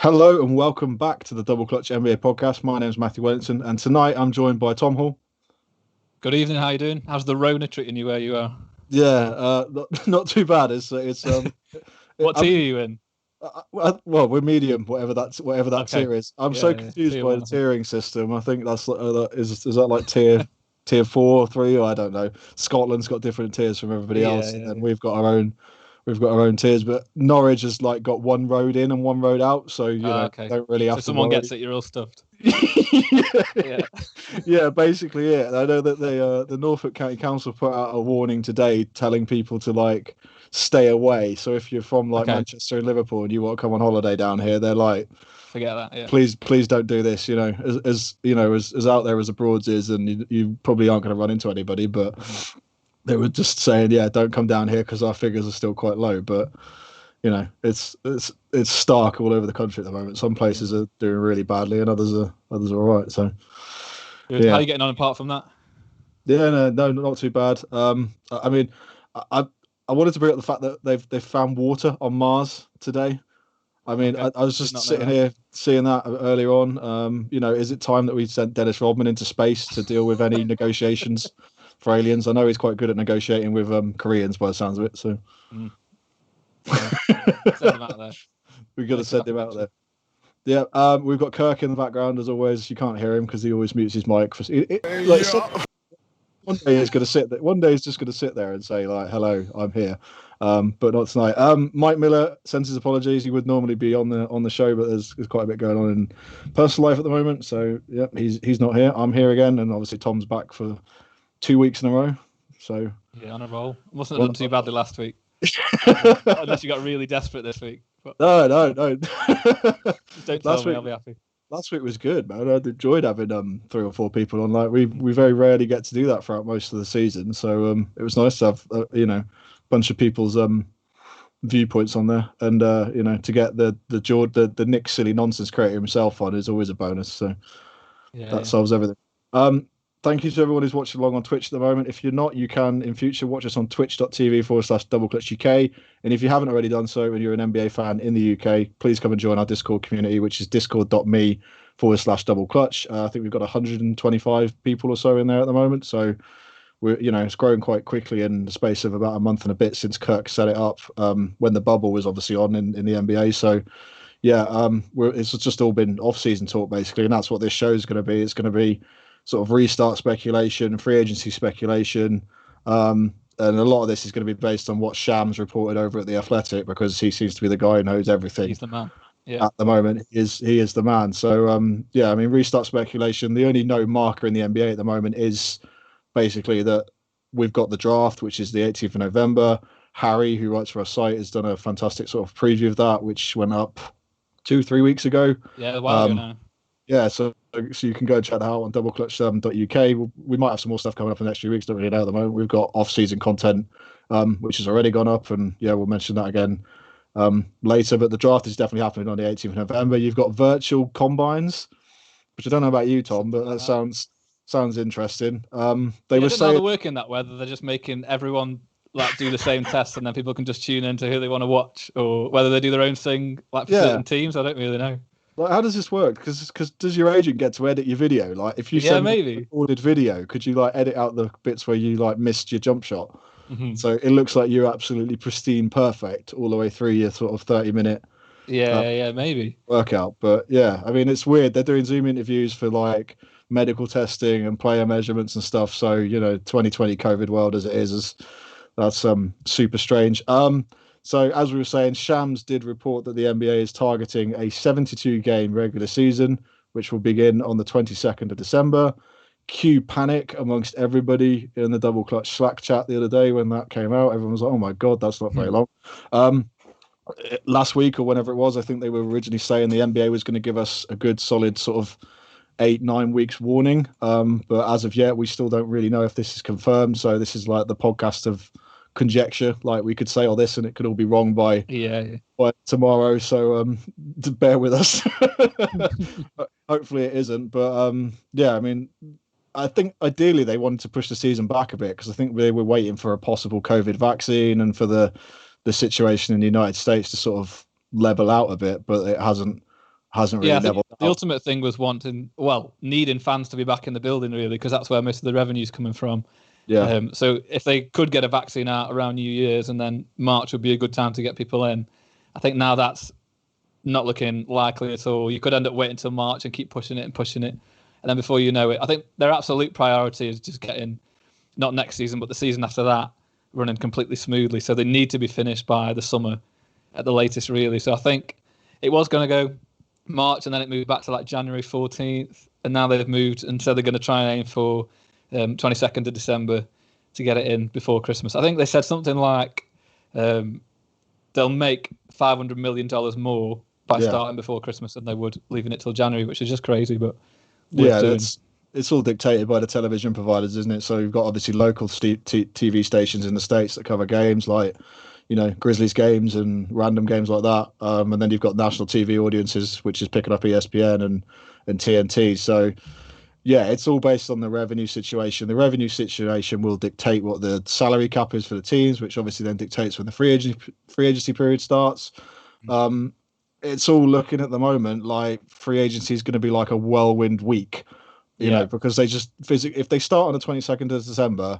Hello and welcome back to the Double Clutch NBA podcast. My name is Matthew Wellington, and tonight I'm joined by Tom Hall. Good evening. How you doing? How's the Rona treating you where you are? Yeah, not too bad. It's What tier are you in? Well, we're medium, whatever that Okay. tier is. I'm so confused tier by one, the tiering system. I think is that like tier 4 or 3? Or I don't know. Scotland's got different tiers from everybody else, and we've got our own. We've got our own tiers, but Norwich has like got one road in and one road out, so you don't really have to. So someone worry. gets it, you're all stuffed. Yeah, basically it. I know that the Norfolk County Council put out a warning today telling people to like stay away. So if you're from like Manchester and Liverpool and you want to come on holiday down here, they're like, forget that. Yeah. Please don't do this. You know, as out there as abroad is, and you probably aren't going to run into anybody, but they were just saying, yeah, don't come down here because our figures are still quite low. But you know, it's stark all over the country at the moment. Some places are doing really badly, and others are all right. So, yeah. How are you getting on apart from that? Yeah, no, not too bad. I mean, I wanted to bring up the fact that they've found water on Mars today. I mean, I was just sitting here seeing that earlier on. You know, is it time that we sent Dennis Rodman into space to deal with any negotiations for aliens? I know he's quite good at negotiating with Koreans by the sounds of it. So. Send him out there. We've got to send him out there. Yeah, we've got Kirk in the background as always. You can't hear him because he always mutes his mic. One day he's going to sit there. One day he's just going to sit there and say like, "Hello, I'm here," but not tonight. Mike Miller sends his apologies. He would normally be on the show, but there's quite a bit going on in personal life at the moment. So yeah, he's not here. I'm here again, and obviously Tom's back for 2 weeks in a row. So yeah, on a roll. Mustn't have done too badly last week. Unless you got really desperate this week. But No. Don't tell me, I'll be happy. Last week was good, man. I enjoyed having 3 or 4 people on. Like we very rarely get to do that throughout most of the season, so it was nice to have a bunch of people's viewpoints on there, and to get the Nick silly nonsense creator himself on is always a bonus. So that solves everything. Thank you to everyone who's watching along on Twitch at the moment. If you're not, you can in future watch us on twitch.tv/DoubleClutchUK. And if you haven't already done so and you're an NBA fan in the UK, please come and join our Discord community, which is discord.me/DoubleClutch. I think we've got 125 people or so in there at the moment. So it's growing quite quickly in the space of about a month and a bit since Kirk set it up when the bubble was obviously on in the NBA. So it's just all been off-season talk basically, and that's what this show is going to be. It's going to be sort of restart speculation, free agency speculation, and a lot of this is going to be based on what Shams reported over at The Athletic, because he seems to be the guy who knows everything. He's the man. Yeah. At the moment, he is the man. So, I mean, restart speculation. The only known marker in the NBA at the moment is basically that we've got the draft, which is the 18th of November. Harry, who writes for our site, has done a fantastic sort of preview of that, which went up 2-3 weeks ago. Yeah, a while ago now. Yeah, so you can go and check that out on doubleclutch.uk. We might have some more stuff coming up in the next few weeks. Don't really know at the moment. We've got off-season content, which has already gone up, and we'll mention that again later. But the draft is definitely happening on the 18th of November. You've got virtual combines, which I don't know about you, Tom, but that sounds interesting. They were saying they're working that, whether they're just making everyone like do the same test, and then people can just tune into who they want to watch, or whether they do their own thing like for certain teams. I don't really know. Like, how does this work? Because does your agent get to edit your video? Like, if you send a recorded video, could you like edit out the bits where you like missed your jump shot? Mm-hmm. So it looks like you're absolutely pristine, perfect all the way through your sort of 30-minute maybe workout. But yeah, I mean, it's weird. They're doing Zoom interviews for like medical testing and player measurements and stuff. So 2020 COVID world as it is that's super strange. So as we were saying, Shams did report that the NBA is targeting a 72-game regular season, which will begin on the 22nd of December. Cue panic amongst everybody in the Double Clutch Slack chat the other day when that came out. Everyone was like, oh my God, that's not very long. Last week or whenever it was, I think they were originally saying the NBA was going to give us a good solid sort of 8-9 weeks warning. But as of yet, we still don't really know if this is confirmed. So this is like the podcast of conjecture. Like, we could say all this and it could all be wrong by tomorrow. So bear with us. Hopefully it isn't. But I mean, I think ideally they wanted to push the season back a bit, because I think they were waiting for a possible COVID vaccine and for the situation in the United States to sort of level out a bit, but it hasn't hasn't Yeah, really I think leveled the out. ultimate thing was needing fans to be back in the building, really, because that's where most of the revenue's coming from. Yeah, So if they could get a vaccine out around New Year's and then March would be a good time to get people in, I think now that's not looking likely at all. You could end up waiting until March and keep pushing it. And then before you know it, I think their absolute priority is just getting, not next season, but the season after that, running completely smoothly. So they need to be finished by the summer at the latest, really. So I think it was going to go March and then it moved back to like January 14th. And now they've moved, and so they're going to try and aim for 22nd of December to get it in before Christmas. I think they said something like they'll make $500 million more by starting before Christmas than they would leaving it till January, which is just crazy, but worth doing. It's all dictated by the television providers, isn't it? So you've got obviously local TV stations in the States that cover games like, Grizzlies games and random games like that. And then you've got national TV audiences, which is picking up ESPN and TNT. So, yeah, it's all based on the revenue situation. The revenue situation will dictate what the salary cap is for the teams, which obviously then dictates when the free agency period starts. It's all looking at the moment like free agency is going to be like a whirlwind week, because they just if they start on the 22nd of December,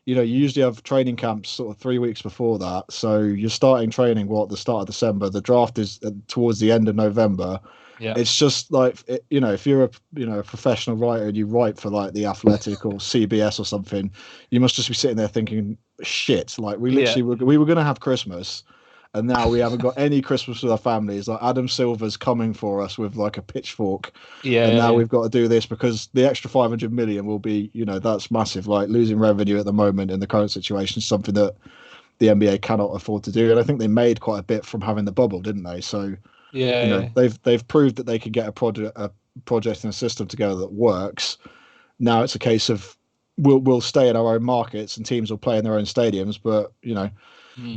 you usually have training camps sort of 3 weeks before that. So you're starting training at the start of December. The draft is towards the end of November. Yeah. It's just like, if you're a professional writer and you write for like The Athletic or CBS or something, you must just be sitting there thinking, shit, like we were going to have Christmas. And now we haven't got any Christmas with our families. Like Adam Silver's coming for us with like a pitchfork. And now we've got to do this because the extra 500 million will be, that's massive. Like losing revenue at the moment in the current situation is something that the NBA cannot afford to do. And I think they made quite a bit from having the bubble, didn't they? So, they've proved that they can get a project and a system together that works. Now it's a case of we'll stay in our own markets and teams will play in their own stadiums, but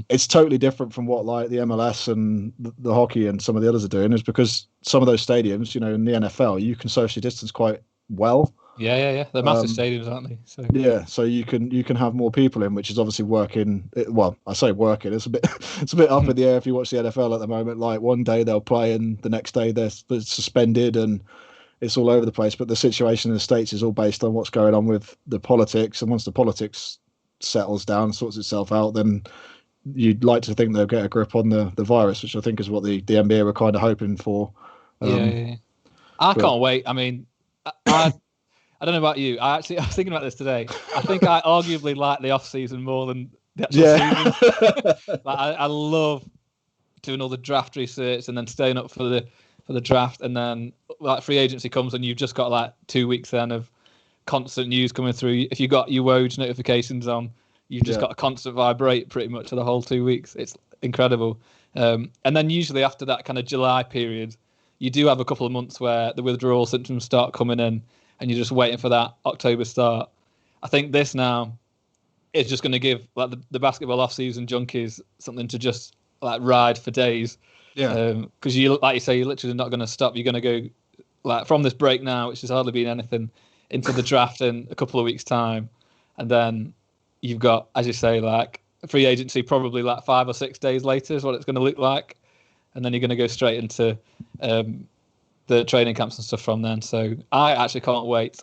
it's totally different from what like the MLS and the hockey and some of the others are doing, is because some of those stadiums, in the NFL, you can socially distance quite well. Yeah. They're massive stadiums, aren't they? So so you can have more people in, which is obviously working. Well, I say working. It's a bit up in the air if you watch the NFL at the moment. Like one day they'll play and the next day they're suspended and it's all over the place. But the situation in the States is all based on what's going on with the politics. And once the politics settles down, sorts itself out, then you'd like to think they'll get a grip on the virus, which I think is what the NBA were kind of hoping for. I can't wait. I mean, I don't know about you. I was thinking about this today. I think I arguably like the off season more than the actual season. Like, I love doing all the draft research and then staying up for the draft, and then like free agency comes and you've just got like 2 weeks then of constant news coming through. If you got your Woj notifications on, you've just got a constant vibrate pretty much for the whole 2 weeks. It's incredible. And then usually after that kind of July period, you do have a couple of months where the withdrawal symptoms start coming in and you're just waiting for that October start. I think this now is just going to give like the basketball off-season junkies something to just like ride for days. Yeah. Because you, like you say, you're literally not going to stop. You're going to go like from this break now, which has hardly been anything, into the draft in a couple of weeks' time, and then you've got, as you say, like free agency probably like 5 or 6 days later is what it's going to look like, and then you're going to go straight into the training camps and stuff from then. So I actually can't wait.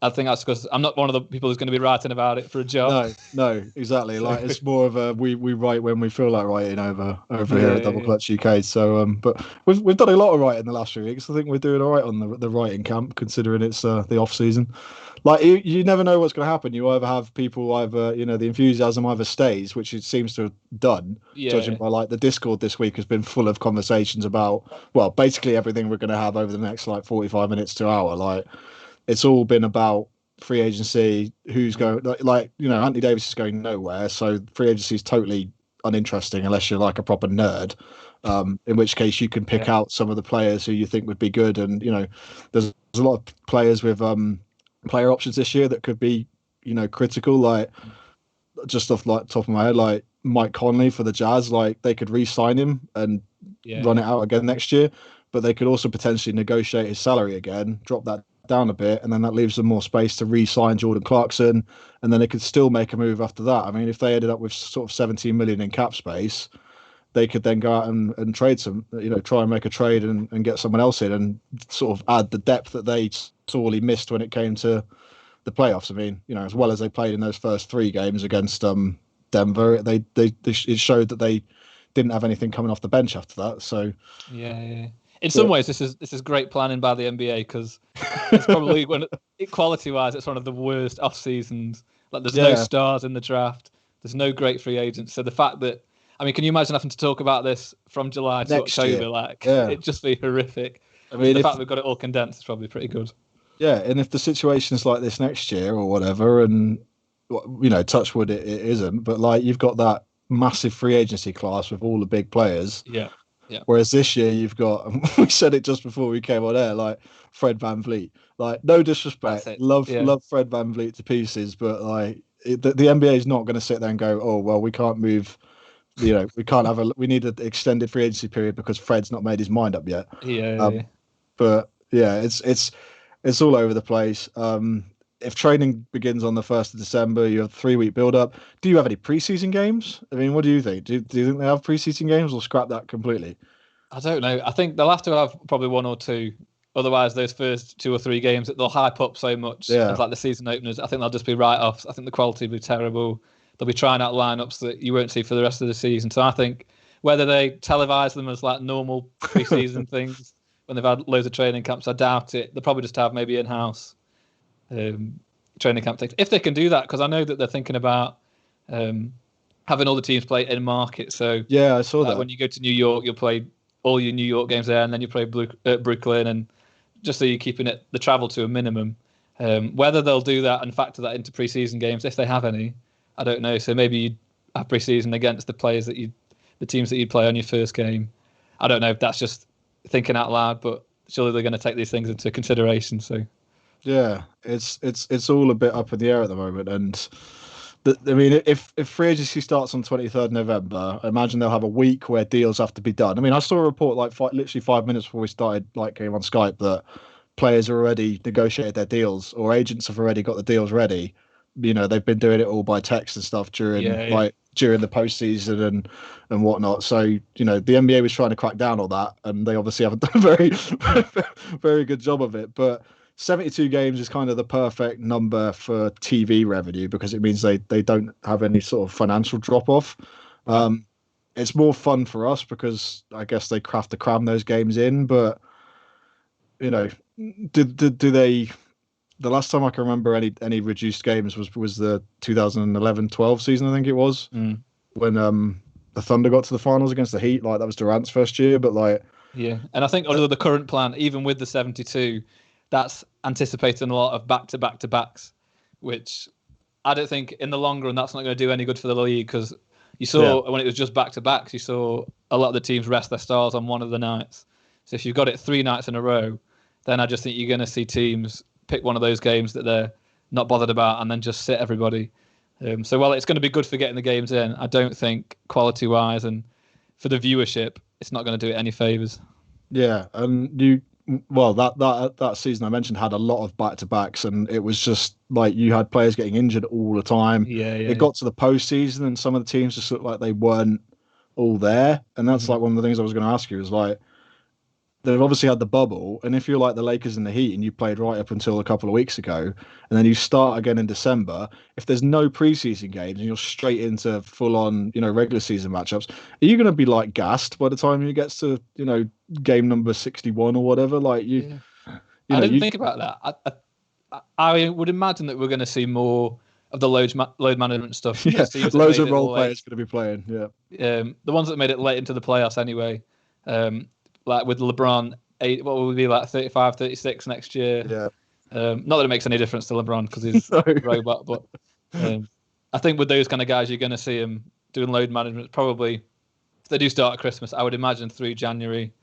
I think that's because I'm not one of the people who's going to be writing about it for a job. No, exactly. Like it's more of a we write when we feel like writing over here at Double Clutch UK. So, but we've done a lot of writing the last few weeks. I think we're doing all right on the writing camp, considering it's the off season. Like you never know what's going to happen. You either have people the enthusiasm either stays, which it seems to have done, judging by like the Discord this week has been full of conversations about basically everything we're going to have over the next like 45 minutes to an hour. Like it's all been about free agency, who's going Anthony Davis is going nowhere, so free agency is totally uninteresting unless you're like a proper nerd. In which case you can pick out some of the players who you think would be good, and there's a lot of players with player options this year that could be critical, like just off like top of my head, like Mike Conley for the Jazz. Like they could re-sign him and run it out again next year, but they could also potentially negotiate his salary again, drop that down a bit, and then that leaves them more space to re-sign Jordan Clarkson, and then they could still make a move after that. I mean, if they ended up with sort of 17 million in cap space, they could then go out and trade some, try and make a trade and get someone else in and sort of add the depth that they sorely missed when it came to the playoffs. I mean, as well as they played in those first 3 games against Denver, it showed that they didn't have anything coming off the bench after that. So yeah. In some ways, this is great planning by the NBA because it's probably quality-wise, it's one of the worst off seasons. Like there's no stars in the draft, there's no great free agents. So the fact that, I mean, can you imagine having to talk about this from July to next October? year. It'd just be horrific. I mean, the fact we've got it all condensed is probably pretty good. Yeah, and if the situation's like this next year or whatever, and touch wood, it isn't. But like you've got that massive free agency class with all the big players. Yeah. Whereas this year you've got, we said it just before we came on air, like Fred VanVleet. Like no disrespect, love Fred VanVleet to pieces, but like the NBA is not going to sit there and go, oh well, we can't move. We can't we need an extended free agency period because Fred's not made his mind up yet. But yeah, it's all over the place. If training begins on the 1st of December, you have a 3-week build-up. Do you have any preseason games? I mean, what do you think? Do you think they have preseason games or scrap that completely? I don't know. I think they'll have to have probably 1 or 2. Otherwise, those first 2 or 3 games, they'll hype up so much as like the season openers. I think they'll just be write-offs. I think the quality will be terrible. They'll be trying out lineups that you won't see for the rest of the season. So I think whether they televise them as like normal preseason things when they've had loads of training camps, I doubt it. They'll probably just have maybe in-house training camp things if they can do that, because I know that they're thinking about having all the teams play in market. So yeah, I saw that when you go to New York, you'll play all your New York games there, and then you play Brooklyn, and just so you're keeping the travel to a minimum. Whether they'll do that and factor that into preseason games, if they have any, I don't know. So maybe you'd have preseason against the players the teams that you'd play on your first game. I don't know if that's just thinking out loud, but surely they're going to take these things into consideration. So. Yeah, it's all a bit up in the air at the moment, and I mean, if free agency starts on 23rd November, I imagine they'll have a week where deals have to be done. I mean, I saw a report literally 5 minutes before we started, came on Skype, that players are already negotiated their deals, or agents have already got the deals ready. They've been doing it all by text and stuff during during the postseason and whatnot. So the NBA was trying to crack down on that, and they obviously haven't done a very very good job of it, but. 72 games is kind of the perfect number for TV revenue because it means they don't have any sort of financial drop off. It's more fun for us because I guess they have to cram those games in. But do they? The last time I can remember any reduced games was the 2011-12 season, I think it was, when the Thunder got to the finals against the Heat. Like that was Durant's first year, but and I think under the current plan, even with the 72. That's anticipating a lot of back-to-back-to-backs, which I don't think in the long run that's not going to do any good for the league, because you saw when it was just back-to-backs, you saw a lot of the teams rest their stars on one of the nights. So if you've got it 3 nights in a row, then I just think you're going to see teams pick one of those games that they're not bothered about and then just sit everybody. So while it's going to be good for getting the games in, I don't think quality-wise and for the viewership, it's not going to do it any favours. Yeah, and that season I mentioned had a lot of back-to-backs, and it was just like you had players getting injured all the time. It got to the postseason, and some of the teams just looked like they weren't all there. And that's like one of the things I was going to ask you is like, they've obviously had the bubble, and if you're like the Lakers and the Heat and you played right up until a couple of weeks ago, and then you start again in December, if there's no preseason games and you're straight into full-on, regular season matchups, are you going to be like gassed by the time you get to, game number 61 or whatever? Like I didn't think about that. I would imagine that we're going to see more of the load management stuff. Yeah, loads of role players going to be playing. Yeah, the ones that made it late into the playoffs anyway. Like with LeBron, what will be like 35, 36 next year? Yeah. Not that it makes any difference to LeBron because he's a robot, but I think with those kind of guys, you're going to see him doing load management. Probably, if they do start at Christmas, I would imagine through January,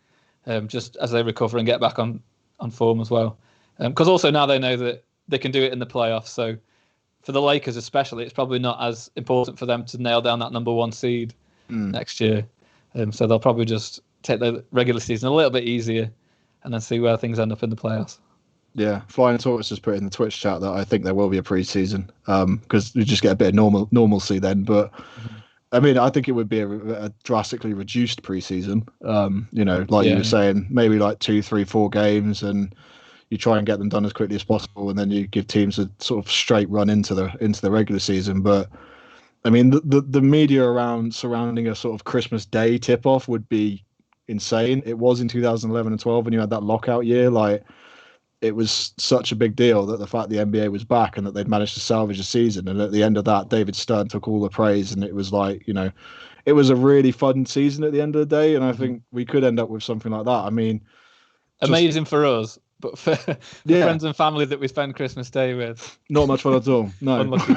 just as they recover and get back on form as well. Because also now they know that they can do it in the playoffs. So for the Lakers especially, it's probably not as important for them to nail down that number 1 seed next year. So they'll probably just take the regular season a little bit easier and then see where things end up in the playoffs. Yeah, Flying Tortoise just put in the Twitch chat that I think there will be a preseason because you just get a bit of normalcy then. But I mean, I think it would be a drastically reduced preseason. Like you were saying, maybe like 2, 3, 4 games, and you try and get them done as quickly as possible, and then you give teams a sort of straight run into the regular season. But I mean, the media around surrounding a sort of Christmas Day tip off would be insane. It was in 2011 and 12 when you had that lockout year. Like, it was such a big deal that the fact the NBA was back and that they'd managed to salvage a season. And at the end of that, David Stern took all the praise, and it was like, it was a really fun season at the end of the day. And I think we could end up with something like that. I mean, amazing for us, but for friends and family that we spend Christmas Day with, not much fun at all. No, unlucky.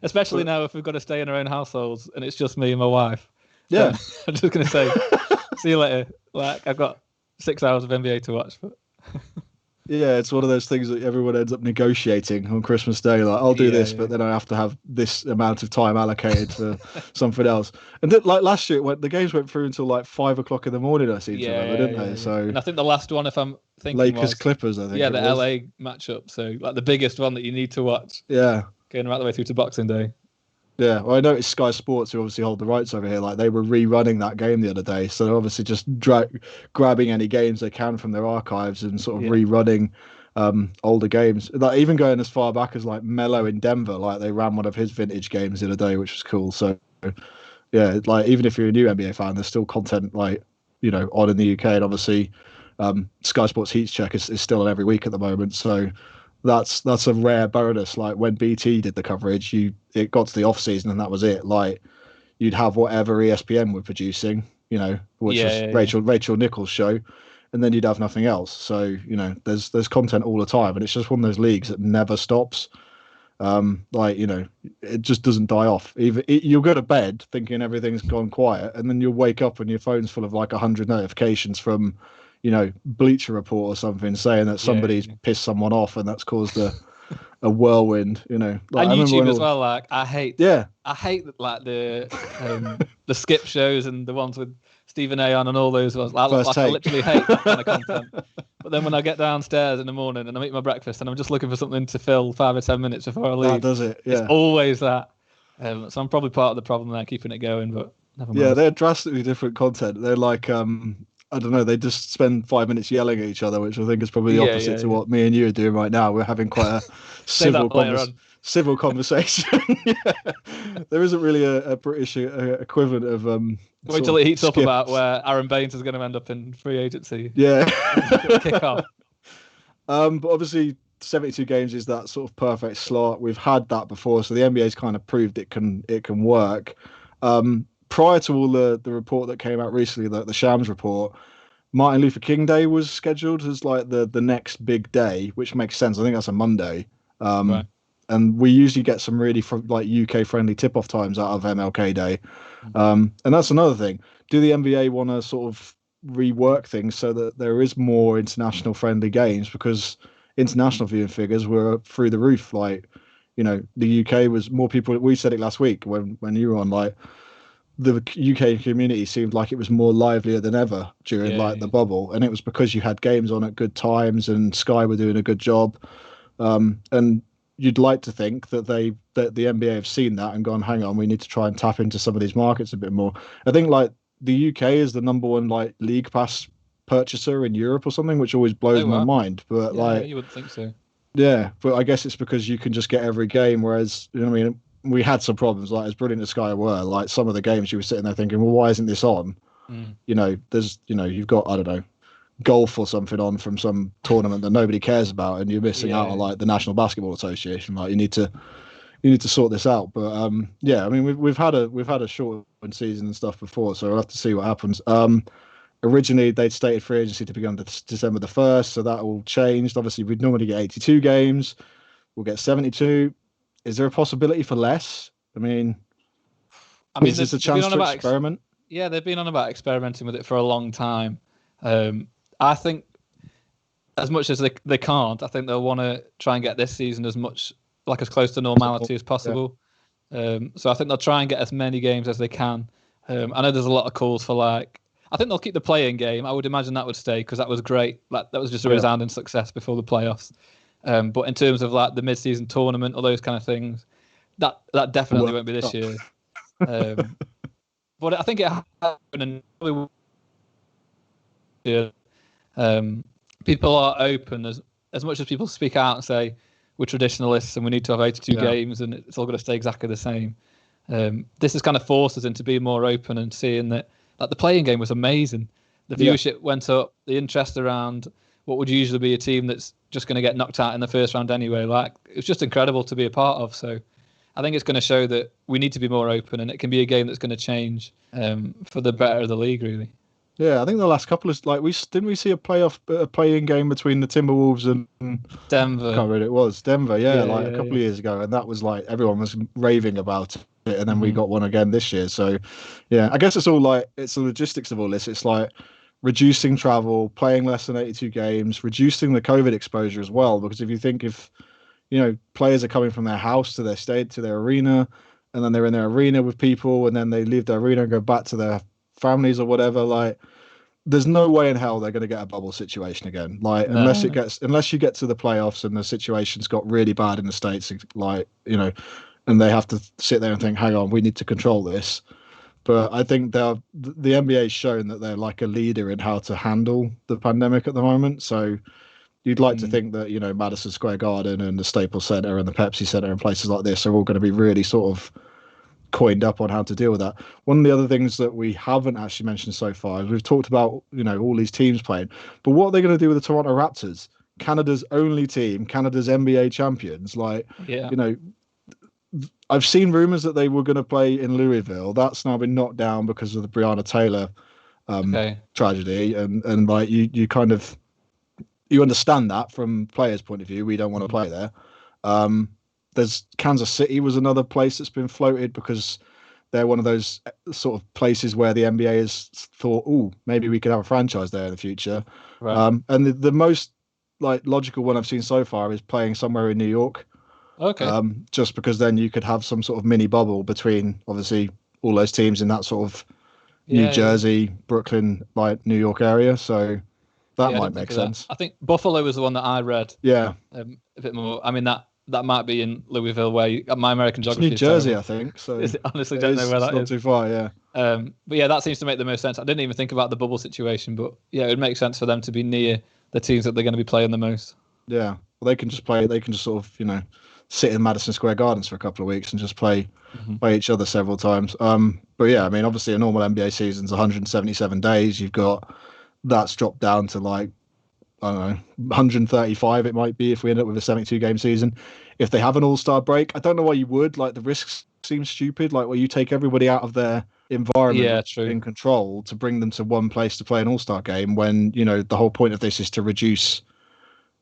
Especially now if we've got to stay in our own households and it's just me and my wife. Yeah, so I'm just gonna say, see you later. Like, I've got 6 hours of NBA to watch, but. Yeah, it's one of those things that everyone ends up negotiating on Christmas Day. Like, I'll do this, but then I have to have this amount of time allocated for something else. And like last year, the games went through until like 5 o'clock in the morning. I seem to remember, didn't they? So, and I think the last one, if I'm thinking, Lakers Clippers. I think. Yeah, the LA matchup. So, like, the biggest one that you need to watch. Yeah, going right the way through to Boxing Day. Yeah, well, I noticed Sky Sports, who obviously hold the rights over here, like they were rerunning that game the other day. So they're obviously just grabbing any games they can from their archives and sort of rerunning older games. Like, even going as far back as like Melo in Denver, like they ran one of his vintage games the other day, which was cool. So yeah, like even if you're a new NBA fan, there's still content on in the UK, and obviously Sky Sports Heat Check is still on every week at the moment. So that's a rare bonus. Like when BT did the coverage, it got to the off season and that was it. Like you'd have whatever ESPN were producing, which was Rachel Nichols' show, and then you'd have nothing else. So there's content all the time, and it's just one of those leagues that never stops. It just doesn't die off. You'll go to bed thinking everything's gone quiet, and then you'll wake up and your phone's full of like 100 notifications from Bleacher Report or something saying that somebody's pissed someone off and that's caused a whirlwind, Like, and YouTube as well. Like, I hate like the skip shows and the ones with Stephen A on and all those ones. I literally hate that kind of content. But then when I get downstairs in the morning and I eat my breakfast and I'm just looking for something to fill 5 or 10 minutes before I leave, that does it. Yeah, it's always that. So I'm probably part of the problem there, keeping it going. But never mind. Yeah, they're drastically different content. They're like I don't know, they just spend 5 minutes yelling at each other, which I think is probably the opposite to what me and you are doing right now. We're having quite a civil conversation. There isn't really a British equivalent of wait till it heats up about where Aaron Baines is going to end up in free agency. Yeah. Kick off. But obviously 72 games is that sort of perfect slot. We've had that before, so the NBA's kind of proved it can work. Prior to all the report that came out recently, the Shams report, Martin Luther King Day was scheduled as like the next big day, which makes sense. I think that's a Monday. Right. And we usually get some really UK friendly tip off times out of MLK Day. And that's another thing. Do the NBA want to sort of rework things so that there is more international friendly games? Because international viewing figures were through the roof. Like, the UK was more people. We said it last week when you were on, like, the UK community seemed like it was more livelier than ever during the bubble, and it was because you had games on at good times and Sky were doing a good job. And you'd like to think that the NBA have seen that and gone, hang on, we need to try and tap into some of these markets a bit more. I think like the UK is the number one like league pass purchaser in Europe or something, which always blows my mind. But you would think so. Yeah, but I guess it's because you can just get every game, whereas we had some problems, like as brilliant as Sky were, like some of the games you were sitting there thinking, well, why isn't this on? There's you've got, I don't know, golf or something on from some tournament that nobody cares about, and you're missing out on like the National Basketball Association. Like you need to sort this out. But we've had a short season and stuff before, so we'll have to see what happens. Originally they'd stated free agency to begin December the 1st, so that all changed. Obviously we'd normally get 82 games, we'll get 72. Is there a possibility for less? I mean, is this a chance to experiment? Yeah, they've been on about experimenting with it for a long time. I think as much as they can't, I think they'll want to try and get this season as close to normality as possible. So I think they'll try and get as many games as they can. I know there's a lot of calls for I think they'll keep the play-in game. I would imagine that would stay because that was great. Like that was just a resounding success before the playoffs. But in terms of like the mid-season tournament or those kind of things, that definitely won't be this year. But I think it happened, and people are open as much as people speak out and say we're traditionalists and we need to have 82 games and it's all going to stay exactly the same. This has kind of forced us into being more open and seeing that the playing game was amazing. The viewership went up, the interest around what would usually be a team that's just going to get knocked out in the first round anyway. Like, it was just incredible to be a part of. So I think it's going to show that we need to be more open, and it can be a game that's going to change for the better of the league, really. Yeah, I think the last couple of we see a playing game between the Timberwolves and Denver. I can't remember who it was. Denver, a couple of years ago, and that was like everyone was raving about it, and then we got one again this year. So, yeah, I guess it's all like it's the logistics of all this. It's like reducing travel, playing less than 82 games, reducing the COVID exposure as well. Because if players are coming from their house to their state to their arena, and then they're in their arena with people, and then they leave their arena and go back to their families or whatever, like there's no way in hell they're going to get a bubble situation again. Like unless you get to the playoffs and the situation's got really bad in the States, like, and they have to sit there and think, hang on, we need to control this. But I think the NBA's shown that they're like a leader in how to handle the pandemic at the moment. So you'd like to think that, Madison Square Garden and the Staples Center and the Pepsi Center and places like this are all going to be really sort of coined up on how to deal with that. One of the other things that we haven't actually mentioned so far is we've talked about, all these teams playing, but what are they going to do with the Toronto Raptors? Canada's only team, Canada's NBA champions. I've seen rumors that they were going to play in Louisville. That's now been knocked down because of the Breonna Taylor tragedy. And like you kind of, you understand that from players' point of view. We don't want to play there. There's Kansas City was another place that's been floated because they're one of those sort of places where the NBA has thought, oh, maybe we could have a franchise there in the future. Right. And the most like logical one I've seen so far is playing somewhere in New York. Okay. Just because then you could have some sort of mini bubble between obviously all those teams in that sort of New Jersey, Brooklyn, like New York area. So that might make sense. I think Buffalo was the one that I read. Yeah. A bit more. I mean, that might be in Louisville, where my American geography is New Jersey, I think. So honestly, don't know where that is. Not too far, yeah. But yeah, that seems to make the most sense. I didn't even think about the bubble situation, but yeah, it would make sense for them to be near the teams that they're going to be playing the most. Yeah, well, they can just play. They can just sort of, sit in Madison Square Gardens for a couple of weeks and just play each other several times. But yeah, I mean, obviously a normal NBA season's 177 days. You've got that's dropped down to like, I don't know, 135 it might be if we end up with a 72-game season. If they have an all-star break, I don't know why you would. Like, the risks seem stupid. Like, where you take everybody out of their environment in control to bring them to one place to play an all-star game when, the whole point of this is to reduce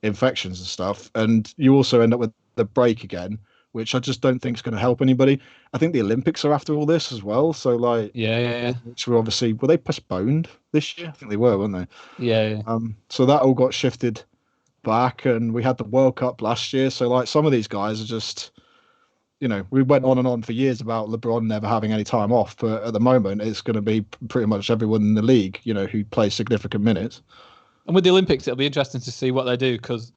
infections and stuff. And you also end up with the break again, which I just don't think is going to help anybody. I think the Olympics are after all this as well. So, like, which were they postponed this year? I think they were, weren't they? Yeah. So that all got shifted back, and we had the World Cup last year. So, like, some of these guys are just, we went on and on for years about LeBron never having any time off, but at the moment it's going to be pretty much everyone in the league, who plays significant minutes. And with the Olympics, it'll be interesting to see what they do, because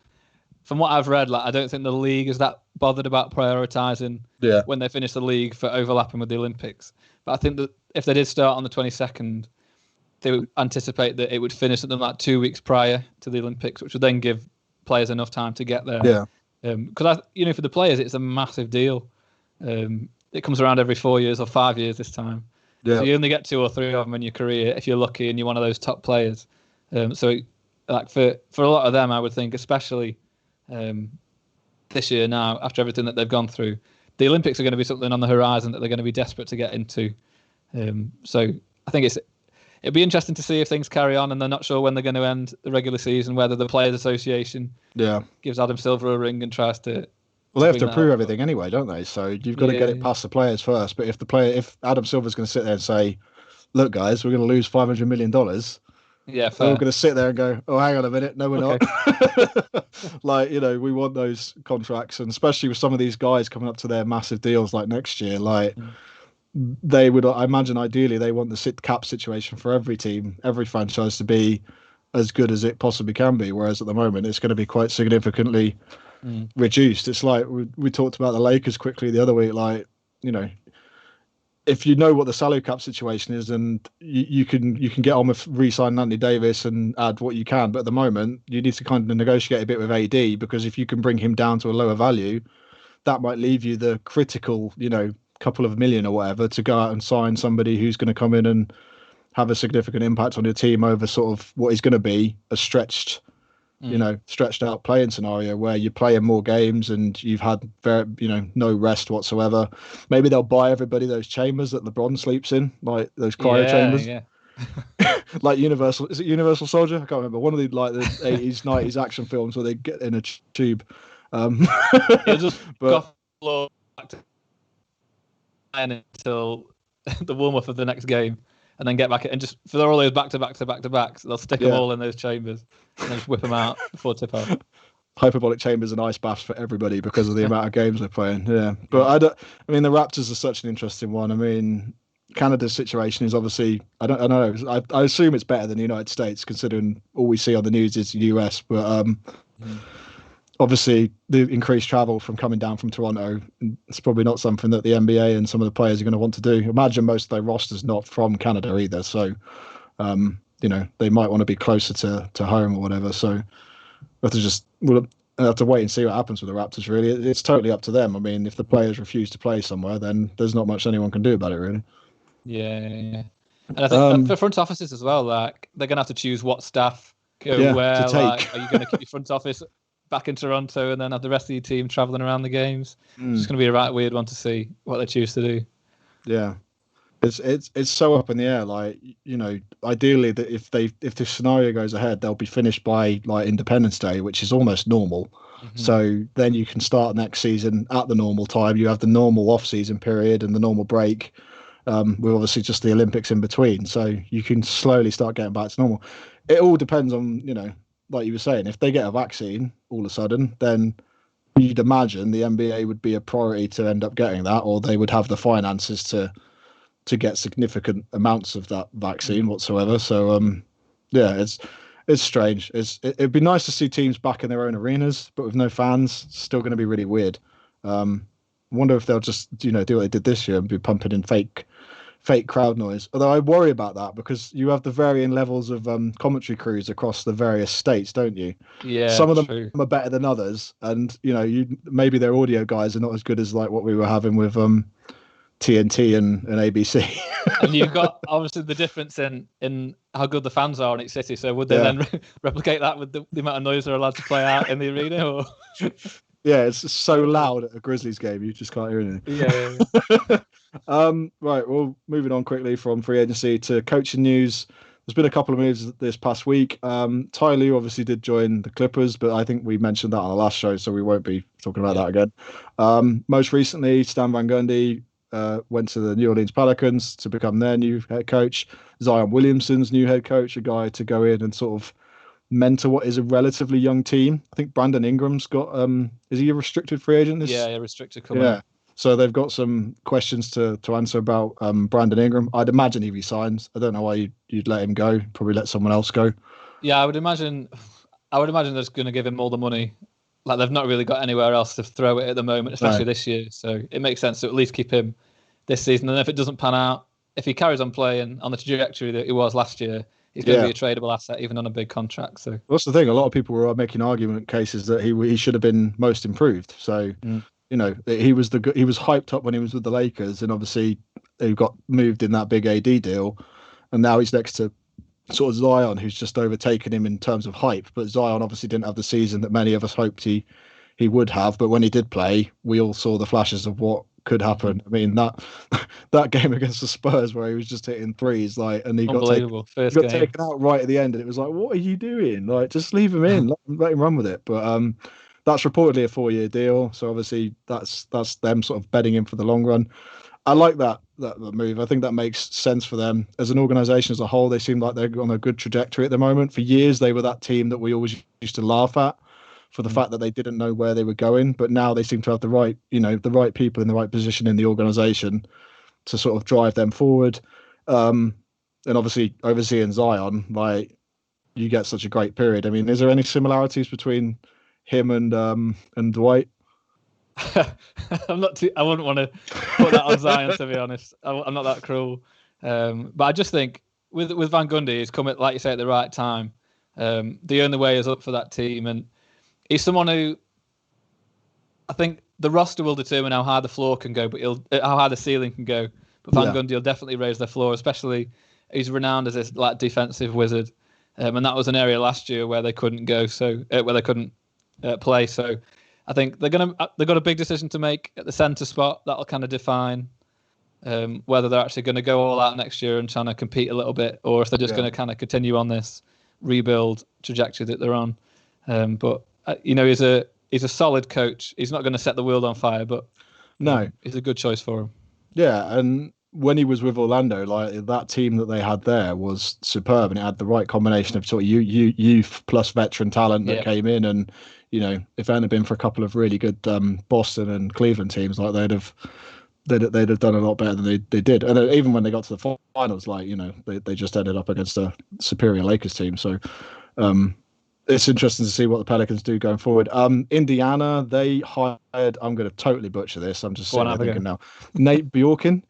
from what I've read, like, I don't think the league is that bothered about prioritising when they finish the league for overlapping with the Olympics. But I think that if they did start on the 22nd, they would anticipate that it would finish something like 2 weeks prior to the Olympics, which would then give players enough time to get there. Yeah. Because, for the players, it's a massive deal. It comes around every 4 years or 5 years this time. Yeah. So you only get 2 or 3 of them in your career if you're lucky and you're one of those top players. So, like, for a lot of them, I would think, especially this year now, after everything that they've gone through, the Olympics are going to be something on the horizon that they're going to be desperate to get into. So I think it'll be interesting to see if things carry on and they're not sure when they're going to end the regular season, whether the Players Association gives Adam Silver a ring and tries to... Well, they have to approve everything anyway, don't they? So you've got to get it past the players first. But if Adam Silver's going to sit there and say, look, guys, we're going to lose $500 million... Yeah, fair. We're going to sit there and go, oh, hang on a minute. No, we're not. Like, we want those contracts. And especially with some of these guys coming up to their massive deals like next year, like they would, I imagine, ideally, they want the cap situation for every team, every franchise to be as good as it possibly can be. Whereas at the moment, it's going to be quite significantly reduced. It's like we talked about the Lakers quickly the other week. Like, if you know what the salary cap situation is, and you can get on with re-signing Anthony Davis and add what you can, but at the moment you need to kind of negotiate a bit with AD, because if you can bring him down to a lower value, that might leave you the critical, couple of million or whatever to go out and sign somebody who's going to come in and have a significant impact on your team over sort of what is going to be a stretched out playing scenario where you're playing more games and you've had no rest whatsoever. Maybe they'll buy everybody those chambers that LeBron sleeps in, like those cryo chambers. Yeah. Like Universal, is it Universal Soldier? I can't remember. One of the 80s, 90s action films where they get in a tube. He'll just go back to until the warm up of the next game, and then get back and just for all those back to back, they'll stick them all in those chambers and then just whip them out before tip off. Hyperbolic chambers and ice baths for everybody because of the amount of games they're playing. Yeah, but the Raptors are such an interesting one. I mean, Canada's situation is obviously I don't know. I assume it's better than the United States, considering all we see on the news is the US. But obviously, the increased travel from coming down from Toronto, it's probably not something that the NBA and some of the players are going to want to do. Imagine most of their roster's not from Canada either, so they might want to be closer to home or whatever. So we'll have to wait and see what happens with the Raptors. Really, it's totally up to them. I mean, if the players refuse to play somewhere, then there's not much anyone can do about it, really. Yeah. And I think for front offices as well, like they're going to have to choose what staff go where. To take. Like, are you going to keep your front office back in Toronto and then have the rest of your team traveling around the games? It's going to be a right weird one to see what they choose to do. Yeah, it's so up in the air. Like, ideally that if this scenario goes ahead, they'll be finished by like Independence Day, which is almost normal. So then you can start next season at the normal time. You have the normal off-season period and the normal break, with obviously just the Olympics in between. So you can slowly start getting back to normal. It all depends on, like you were saying, if they get a vaccine all of a sudden, then you'd imagine the NBA would be a priority to end up getting that, or they would have the finances to get significant amounts of that vaccine whatsoever. So, it's strange. It'd be nice to see teams back in their own arenas, but with no fans, it's still going to be really weird. I wonder if they'll just, do what they did this year and be pumping in fake crowd noise. Although I worry about that because you have the varying levels of commentary crews across the various states, don't you? Yeah, some of them are better than others, and maybe their audio guys are not as good as like what we were having with TNT and ABC. And you've got obviously the difference in how good the fans are in each city. So would they then replicate that with the amount of noise they're allowed to play out in the arena? Or? Yeah, it's so loud at a Grizzlies game you just can't hear anything. Yeah. Right, well, moving on quickly from free agency to coaching news. There's been a couple of moves this past week. Ty Lue obviously did join the Clippers, but I think we mentioned that on the last show, so we won't be talking about that again. Most recently, Stan Van Gundy went to the New Orleans Pelicans to become their new head coach. Zion Williamson's new head coach, a guy to go in and sort of mentor what is a relatively young team. I think Brandon Ingram's got is he a restricted free agent? Restricted coming. Yeah. So they've got some questions to answer about Brandon Ingram. I'd imagine he resigns. I don't know why you'd let him go. Probably let someone else go. Yeah, I would imagine they're going to give him all the money. Like they've not really got anywhere else to throw it at the moment, especially this year. So it makes sense to at least keep him this season. And if it doesn't pan out, if he carries on playing on the trajectory that he was last year, he's going to be a tradable asset, even on a big contract. So that's the thing. A lot of people were making argument cases that he should have been most improved. So he was hyped up when he was with the Lakers, and obviously he got moved in that big AD deal, and now he's next to sort of Zion, who's just overtaken him in terms of hype. But Zion obviously didn't have the season that many of us hoped he would have. But when he did play, we all saw the flashes of what could happen. I mean, that game against the Spurs where he was just hitting threes, and he got taken out right at the end, and it was like, what are you doing? Like, just leave him in, let him run with it. But that's reportedly a 4-year deal, so obviously that's them sort of betting him for the long run. I like that move. I think that makes sense for them as an organization as a whole. They seem like they're on a good trajectory at the moment. For years, they were that team that we always used to laugh at for the fact that they didn't know where they were going, but now they seem to have the right people in the right position in the organization to sort of drive them forward. And obviously overseeing Zion, you get such a great period. I mean, is there any similarities between him and Dwight? I'm not too. I wouldn't want to put that on Zion, to be honest. I'm not that cruel. But I just think with Van Gundy, he's come at, like you say, at the right time. The only way is up for that team, and he's someone who I think the roster will determine how high the floor can go, but how high the ceiling can go. But Van Gundy will definitely raise their floor, especially he's renowned as this like defensive wizard, and that was an area last year where they couldn't go, where they couldn't play. So I think they've got a big decision to make at the center spot that'll kind of define whether they're actually going to go all out next year and trying to compete a little bit, or if they're just going to kind of continue on this rebuild trajectory that they're on. But he's a solid coach. He's not going to set the world on fire, but no, it's a good choice for him. Yeah, and when he was with Orlando, like that team that they had there was superb, and it had the right combination of sort of youth plus veteran talent that came in, and if it hadn't been for a couple of really good Boston and Cleveland teams, like they'd have done a lot better than they did. And even when they got to the finals, like they just ended up against a superior Lakers team. So it's interesting to see what the Pelicans do going forward. Indiana, they hired, I'm going to totally butcher this, I'm just thinking now, Nate Bjorken,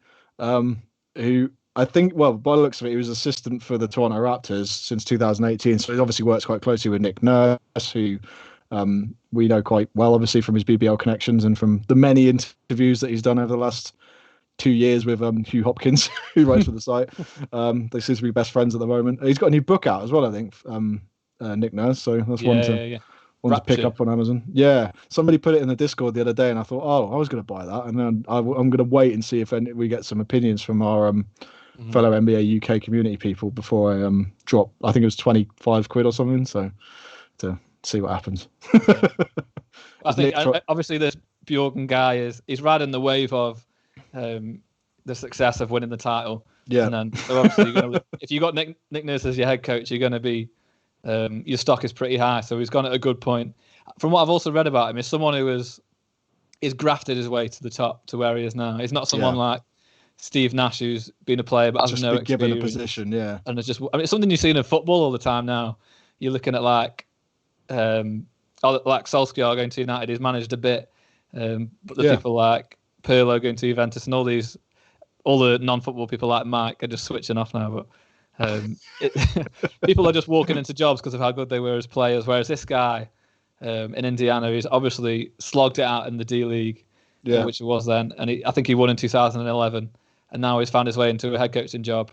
who I think, well, by the looks of it, he was assistant for the Toronto Raptors since 2018. So he obviously works quite closely with Nick Nurse, who we know quite well, obviously, from his BBL connections and from the many interviews that he's done over the last 2 years with Hugh Hopkins, who writes for the site. They seem to be best friends at the moment. He's got a new book out as well, I think, Nick Nurse. So that's one to pick up on Amazon. Yeah, somebody put it in the Discord the other day, and I thought, I was going to buy that, and then I'm going to wait and see if we get some opinions from our fellow NBA UK community people before I drop. I think it was 25 quid or something. So to see what happens. I think obviously this Bjorken guy he's riding the wave of the success of winning the title. Yeah, and then so obviously if you got Nick Nurse as your head coach, you're going to be your stock is pretty high. So he's gone at a good point. From what I've also read about him, he's someone who is grafted his way to the top to where he is now. He's not someone like Steve Nash, who's been a player but has no experience. Given a position, and it's it's something you see in football all the time now. You're looking at like Solskjaer going to United, he's managed a bit, but the people like Pirlo going to Juventus and all the non-football people like Mike are just switching off now. But people are just walking into jobs because of how good they were as players, whereas this guy in Indiana, he's obviously slogged it out in the D League, which it was then, and I think he won in 2011, and now he's found his way into a head coaching job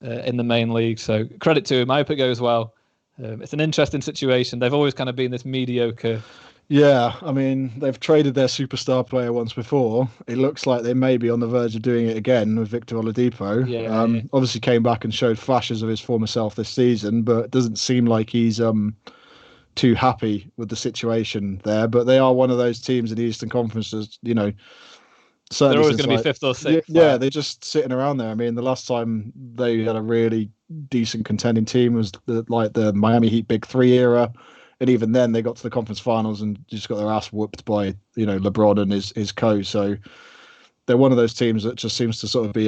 in the main league. So credit to him. I hope it goes well. It's an interesting situation. They've always kind of been this mediocre. Yeah, I mean, they've traded their superstar player once before. It looks like they may be on the verge of doing it again with Victor Oladipo. Obviously came back and showed flashes of his former self this season, but it doesn't seem like he's too happy with the situation there. But they are one of those teams in the Eastern Conference that's, they're always going to be fifth or sixth. Yeah, they're just sitting around there. I mean, the last time they had a really decent contending team was the Miami Heat Big Three era. And even then, they got to the conference finals and just got their ass whooped by, LeBron and his co. So they're one of those teams that just seems to sort of be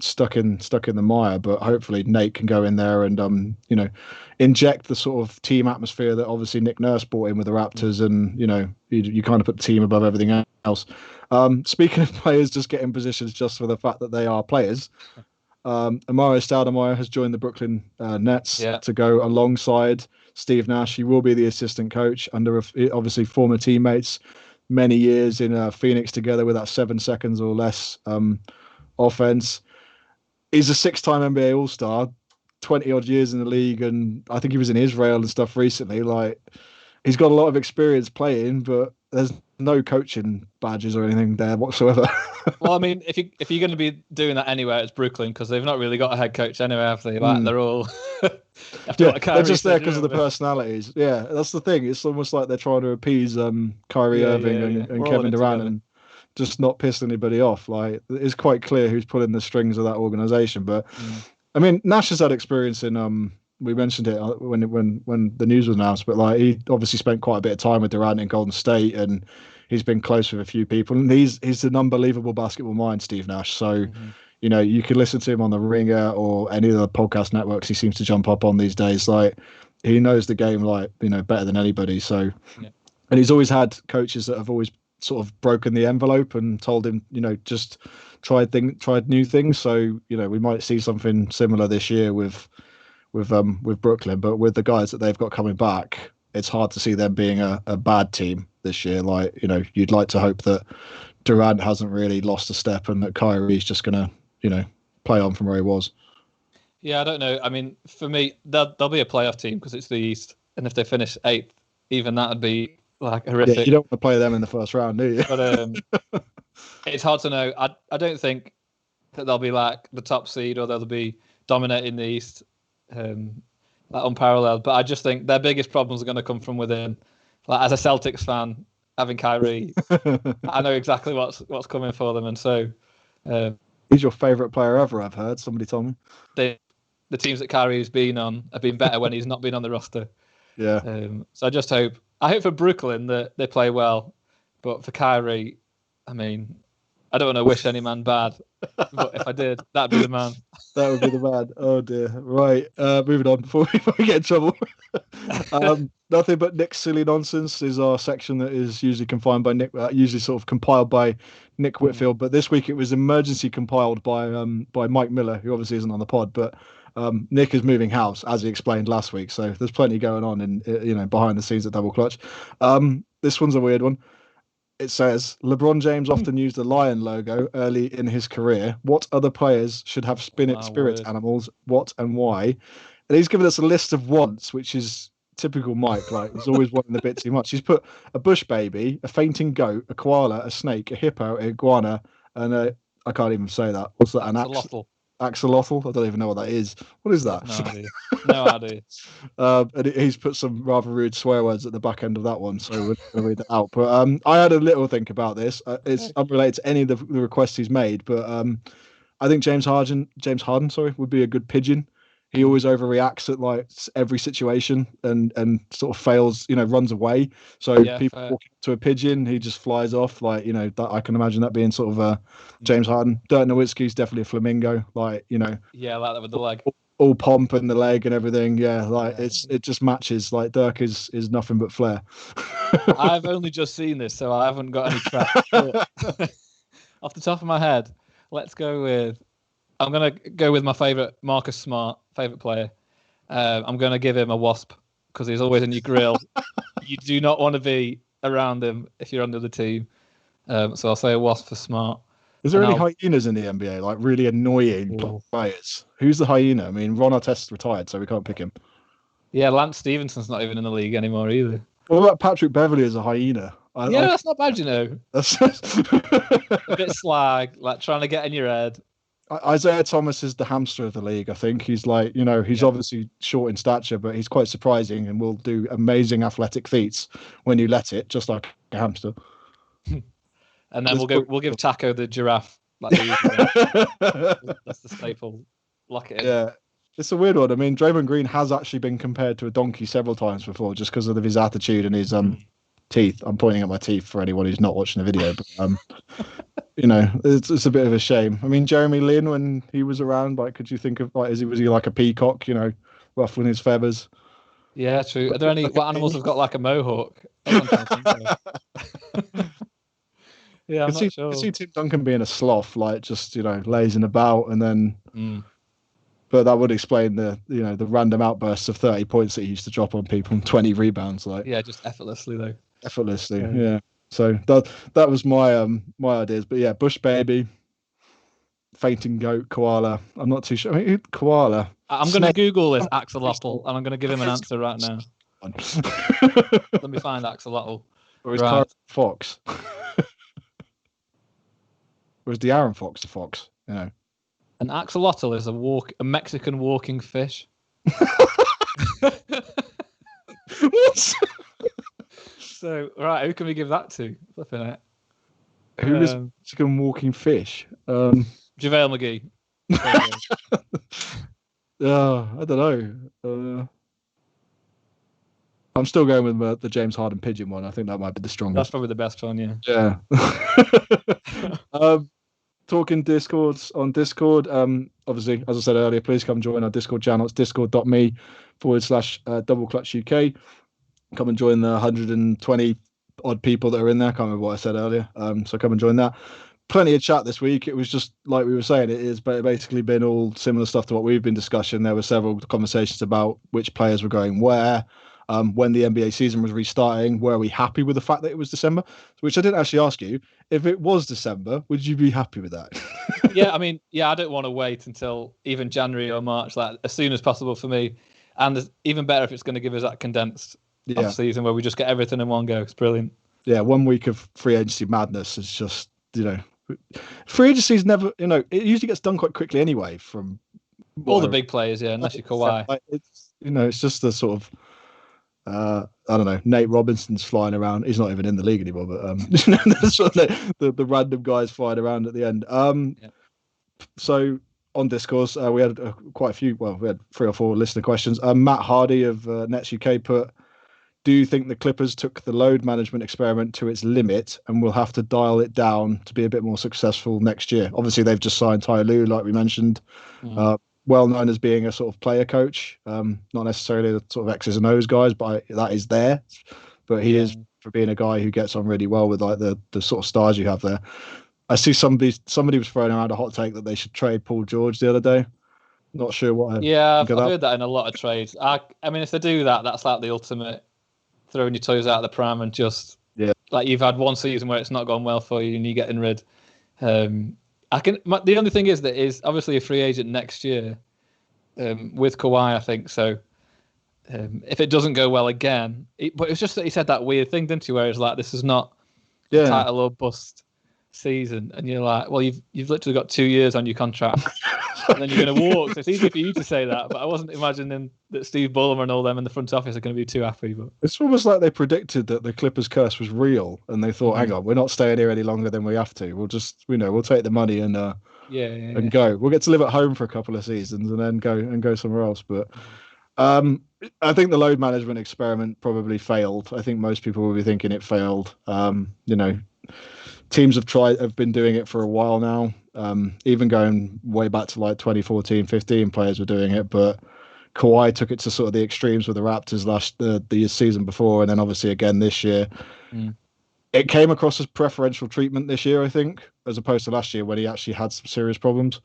stuck in the mire. But hopefully Nate can go in there and inject the sort of team atmosphere that obviously Nick Nurse brought in with the Raptors, and you kind of put the team above everything else. Speaking of players just getting positions just for the fact that they are players, Amario Saldemoyer has joined the Brooklyn Nets to go alongside Steve Nash. He will be the assistant coach under obviously former teammates, many years in Phoenix together with that 7 seconds or less offense. He's a 6-time NBA All-Star, 20 odd years in the league, and I think he was in Israel and stuff recently. Like, he's got a lot of experience playing, but there's no coaching badges or anything there whatsoever. Well, I mean, if you're going to be doing that anywhere, it's Brooklyn, because they've not really got a head coach anyway, have they? Like, they're all they're just there because of the personalities. Yeah, that's the thing. It's almost like they're trying to appease Kyrie Irving and Kevin Durant and just not piss anybody off. Like, it's quite clear who's pulling the strings of that organization. But I mean, Nash has had experience in we mentioned it when the news was announced, but like, he obviously spent quite a bit of time with Durant in Golden State, and he's been close with a few people, and he's an unbelievable basketball mind, Steve Nash. So you can listen to him on the Ringer or any of the podcast networks he seems to jump up on these days. Like, he knows the game better than anybody. So and he's always had coaches that have always sort of broken the envelope and told him, just tried new things. So, we might see something similar this year with Brooklyn, but with the guys that they've got coming back, it's hard to see them being a bad team this year. Like, you'd like to hope that Durant hasn't really lost a step and that Kyrie's just going to, play on from where he was. Yeah, I don't know. I mean, for me, they'll be a playoff team because it's the East. And if they finish 8th, even that would be like horrific. Yeah, you don't want to play them in the first round, do you? But it's hard to know. I don't think that they'll be like the top seed or they'll be dominating the East, like unparalleled. But I just think their biggest problems are going to come from within. Like, as a Celtics fan, having Kyrie, I know exactly what's coming for them, and so. He's your favourite player ever, I've heard. Somebody told me. The teams that Kyrie's been on have been better when he's not been on the roster. Yeah. So I hope for Brooklyn that they play well, but for Kyrie, I mean, I don't want to wish any man bad, but if I did, that'd be the man. That would be the man. Oh dear. Right. Moving on before we get in trouble. Nothing but Nick's silly nonsense is our section that is usually confined by Nick, usually sort of compiled by Nick Whitfield, but this week it was emergency compiled by Mike Miller, who obviously isn't on the pod, but Nick is moving house, as he explained last week, so there's plenty going on in behind the scenes at Double Clutch. This one's a weird one. It says LeBron James often used the lion logo early in his career. What other players should have spirit animals? What and why? And he's given us a list of wants, which is typical Mike. Like, he's always wanting a bit too much. He's put a bush baby, a fainting goat, a koala, a snake, a hippo, an iguana, and I can't even say that. What's that? An axolotl? I don't even know what that is. What is that? No idea. And he's put some rather rude swear words at the back end of that one, so we'll read it out. But I had a little think about this. It's unrelated to any of the requests he's made, but I think James Harden, would be a good pigeon. He always overreacts at like every situation and sort of fails, runs away. So people walk up to a pigeon, he just flies off. Like, that, I can imagine that being sort of James Harden. Dirk Nowitzki's definitely a flamingo. Like, yeah, like that with the leg, all pomp and the leg and everything. Yeah, like it just matches. Like, Dirk is nothing but flair. I've only just seen this, so I haven't got any track. Off the top of my head, let's go with. I'm going to go with my favourite, Marcus Smart, favourite player. I'm going to give him a wasp because he's always in your grill. You do not want to be around him if you're under the team. So I'll say a wasp for Smart. Is there any hyenas in the NBA? Like, really annoying players? Who's the hyena? I mean, Ron Artest's retired, so we can't pick him. Yeah, Lance Stevenson's not even in the league anymore either. What about Patrick Beverley as a hyena? That's not bad, That's a bit slag, like trying to get in your head. Isaiah Thomas is the hamster of the league, I think. He's like, he's obviously short in stature, but he's quite surprising and will do amazing athletic feats when you let it, just like a hamster. And then we'll give Taco the giraffe. Like the that's the staple. Lock it in. Yeah. It's a weird one. I mean, Draymond Green has actually been compared to a donkey several times before just because of his attitude and his teeth. I'm pointing at my teeth for anyone who's not watching the video, but it's a bit of a shame. I mean, Jeremy Lin, when he was around, like, could you think of like, was he like a peacock, ruffling his feathers? Yeah, true. Are there any what animals have got like a mohawk? Yeah, I'm not sure. I see Tim Duncan being a sloth, like just lazing about, and then. But that would explain the the random outbursts of 30 points that he used to drop on people and 20 rebounds, like. Yeah, just effortlessly though. Effortlessly, yeah. So that was my ideas, but yeah, bush baby, fainting goat, koala. I'm not too sure. I mean, koala. I'm going to Google this axolotl, and I'm going to give him an answer right now. Let me find axolotl. Or is Kyle fox? Or is the Aaron Fox a fox? An axolotl is a Mexican walking fish. What? So, right, who can we give that to? Flipping it. Who is Mexican walking fish? JaVale McGee. I don't know. I'm still going with the James Harden pigeon one. I think that might be the strongest. That's probably the best one, yeah. Yeah. Talking Discords on Discord. Obviously, as I said earlier, please come join our Discord channel. It's discord.me/Double Clutch UK. Come and join the 120 odd people that are in there. I can't remember what I said earlier. So come and join that. Plenty of chat this week. It was just like we were saying, it is basically been all similar stuff to what we've been discussing. There were several conversations about which players were going where, when the NBA season was restarting. Were we happy with the fact that it was December? Which I didn't actually ask you. If it was December, would you be happy with that? Yeah, I mean, I don't want to wait until even January or March, like as soon as possible for me. And even better if it's going to give us that condensed off season where we just get everything in one go. It's brilliant. Yeah, 1 week of free agency madness is just, free agency is never, it usually gets done quite quickly anyway from all the big players, unless you're Kawhi. It's just the sort of, I don't know, Nate Robinson's flying around. He's not even in the league anymore, but the random guys flying around at the end. So on Discourse, we had quite a few. Well, we had 3 or 4 listener questions. Matt Hardy of Nets UK put, do you think the Clippers took the load management experiment to its limit and will have to dial it down to be a bit more successful next year? Obviously, they've just signed Ty Lue, like we mentioned, well known as being a sort of player coach, not necessarily the sort of X's and O's guys, but that is there. But he is, for being a guy who gets on really well with like the sort of stars you have there. I see somebody was throwing around a hot take that they should trade Paul George the other day. Not sure what. I've heard that in a lot of trades. I mean, if they do that, that's like the ultimate throwing your toys out of the pram and just like you've had one season where it's not gone well for you and you're getting rid. The only thing is that is obviously a free agent next year with Kawhi, I think so. If it doesn't go well again, but it's just that he said that weird thing, didn't he? Where it's like, this is not a title or bust season, and you're like, well, you've literally got 2 years on your contract, and then you're going to walk. So it's easy for you to say that, but I wasn't imagining that Steve Ballmer and all them in the front office are going to be too happy. But it's almost like they predicted that the Clippers curse was real, and they thought, hang on, we're not staying here any longer than we have to. We'll just, we'll take the money and and go. We'll get to live at home for a couple of seasons and then go somewhere else. But I think the load management experiment probably failed. I think most people will be thinking it failed. Teams have been doing it for a while now. Even going way back to like 2014, 15, players were doing it. But Kawhi took it to sort of the extremes with the Raptors the season before, and then obviously again this year. It came across as preferential treatment this year, I think, as opposed to last year when he actually had some serious problems.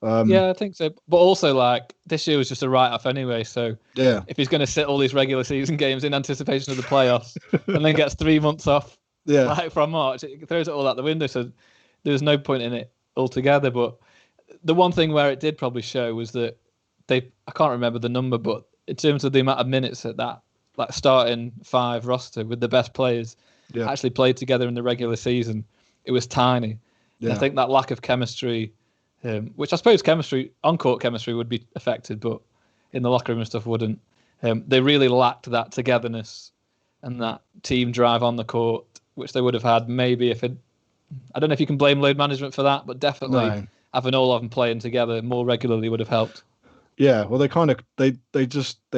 I think so. But also, like, this year was just a write-off anyway. So if he's going to sit all these regular season games in anticipation of the playoffs and then gets 3 months off like from March, it throws it all out the window. So there's no point in it altogether. But the one thing where it did probably show was that I can't remember the number, but in terms of the amount of minutes at that like starting 5 roster with the best players actually played together in the regular season, it was tiny. And I think that lack of chemistry, which I suppose on-court chemistry would be affected, but in the locker room and stuff wouldn't. They really lacked that togetherness and that team drive on the court, which they would have had maybe if it... I don't know if you can blame load management for that, but definitely having all of them playing together more regularly would have helped. Yeah, well, they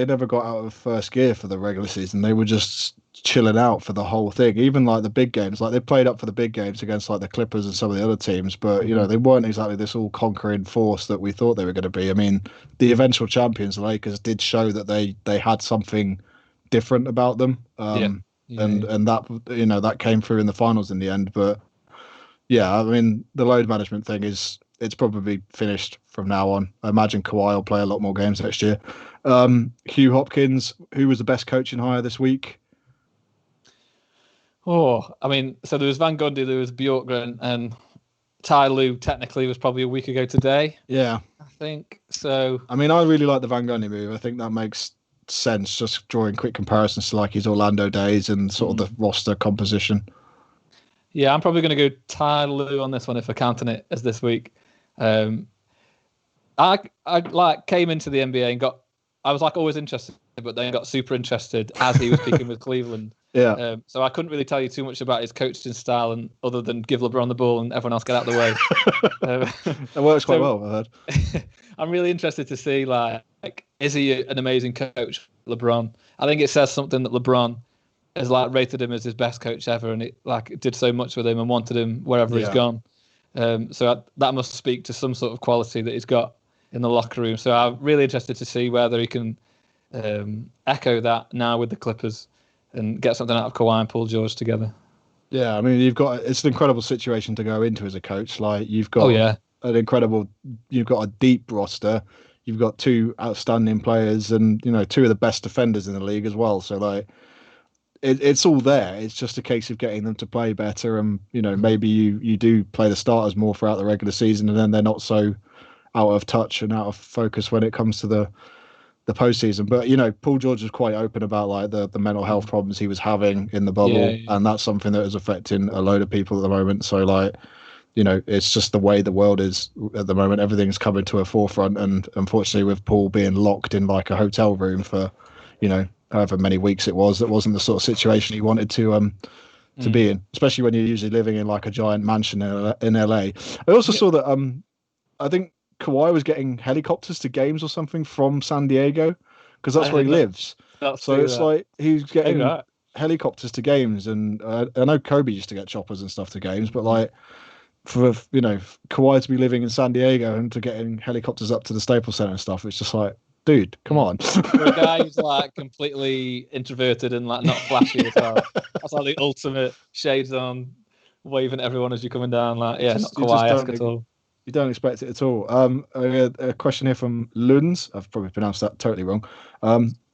never got out of first gear for the regular season. They were just chilling out for the whole thing. Even like the big games, like they played up for the big games against like the Clippers and some of the other teams, but they weren't exactly this all conquering force that we thought they were going to be. I mean, the eventual champions, the Lakers, did show that they had something different about them, and that came through in the finals in the end. But I mean, the load management thing it's probably finished from now on. I imagine Kawhi will play a lot more games next year. Hugh Hopkins, who was the best coaching hire this week? Oh, I mean, so there was Van Gundy, there was Bjorkgren, and Ty Lue technically was probably a week ago today. Yeah. I think so. I mean, I really like the Van Gundy move. I think that makes sense, just drawing quick comparisons to like his Orlando days and sort of the roster composition. Yeah, I'm probably going to go Ty Lue on this one if we're counting it as this week. I like came into the NBA and I was like always interested, but then got super interested as he was speaking with Cleveland. Yeah. So I couldn't really tell you too much about his coaching style, and other than give LeBron the ball and everyone else get out of the way. It works quite well, I heard. I'm really interested to see like is he an amazing coach, LeBron? I think it says something that LeBron has like rated him as his best coach ever, and it did so much with him and wanted him wherever he's gone. So that must speak to some sort of quality that he's got in the locker room. So I'm really interested to see whether he can echo that now with the Clippers. and get something out of Kawhi and Paul George together. Yeah, I mean, it's an incredible situation to go into as a coach. Like you've got you've got a deep roster, you've got two outstanding players, and two of the best defenders in the league as well. So like, it's all there. It's just a case of getting them to play better, and maybe you do play the starters more throughout the regular season, and then they're not so out of touch and out of focus when it comes to the postseason. But Paul George was quite open about like the mental health problems he was having in the bubble, and that's something that is affecting a load of people at the moment. So like, it's just the way the world is at the moment. Everything's coming to a forefront, and unfortunately, with Paul being locked in like a hotel room for however many weeks it wasn't the sort of situation he wanted to be in, especially when you're usually living in like a giant mansion in LA. I also saw that I think Kawhi was getting helicopters to games or something from San Diego because that's where he lives. So it's like he's getting helicopters to games, and I know Kobe used to get choppers and stuff to games, but like for Kawhi to be living in San Diego and to getting helicopters up to the Staples Center and stuff, it's just like, dude, come on. For a guy who's like completely introverted and like not flashy as well, that's like the ultimate shades on, waving at everyone as you're coming down. Like, not Kawhi-esque at all. You don't expect it at all. A question here from Luns. I've probably pronounced that totally wrong.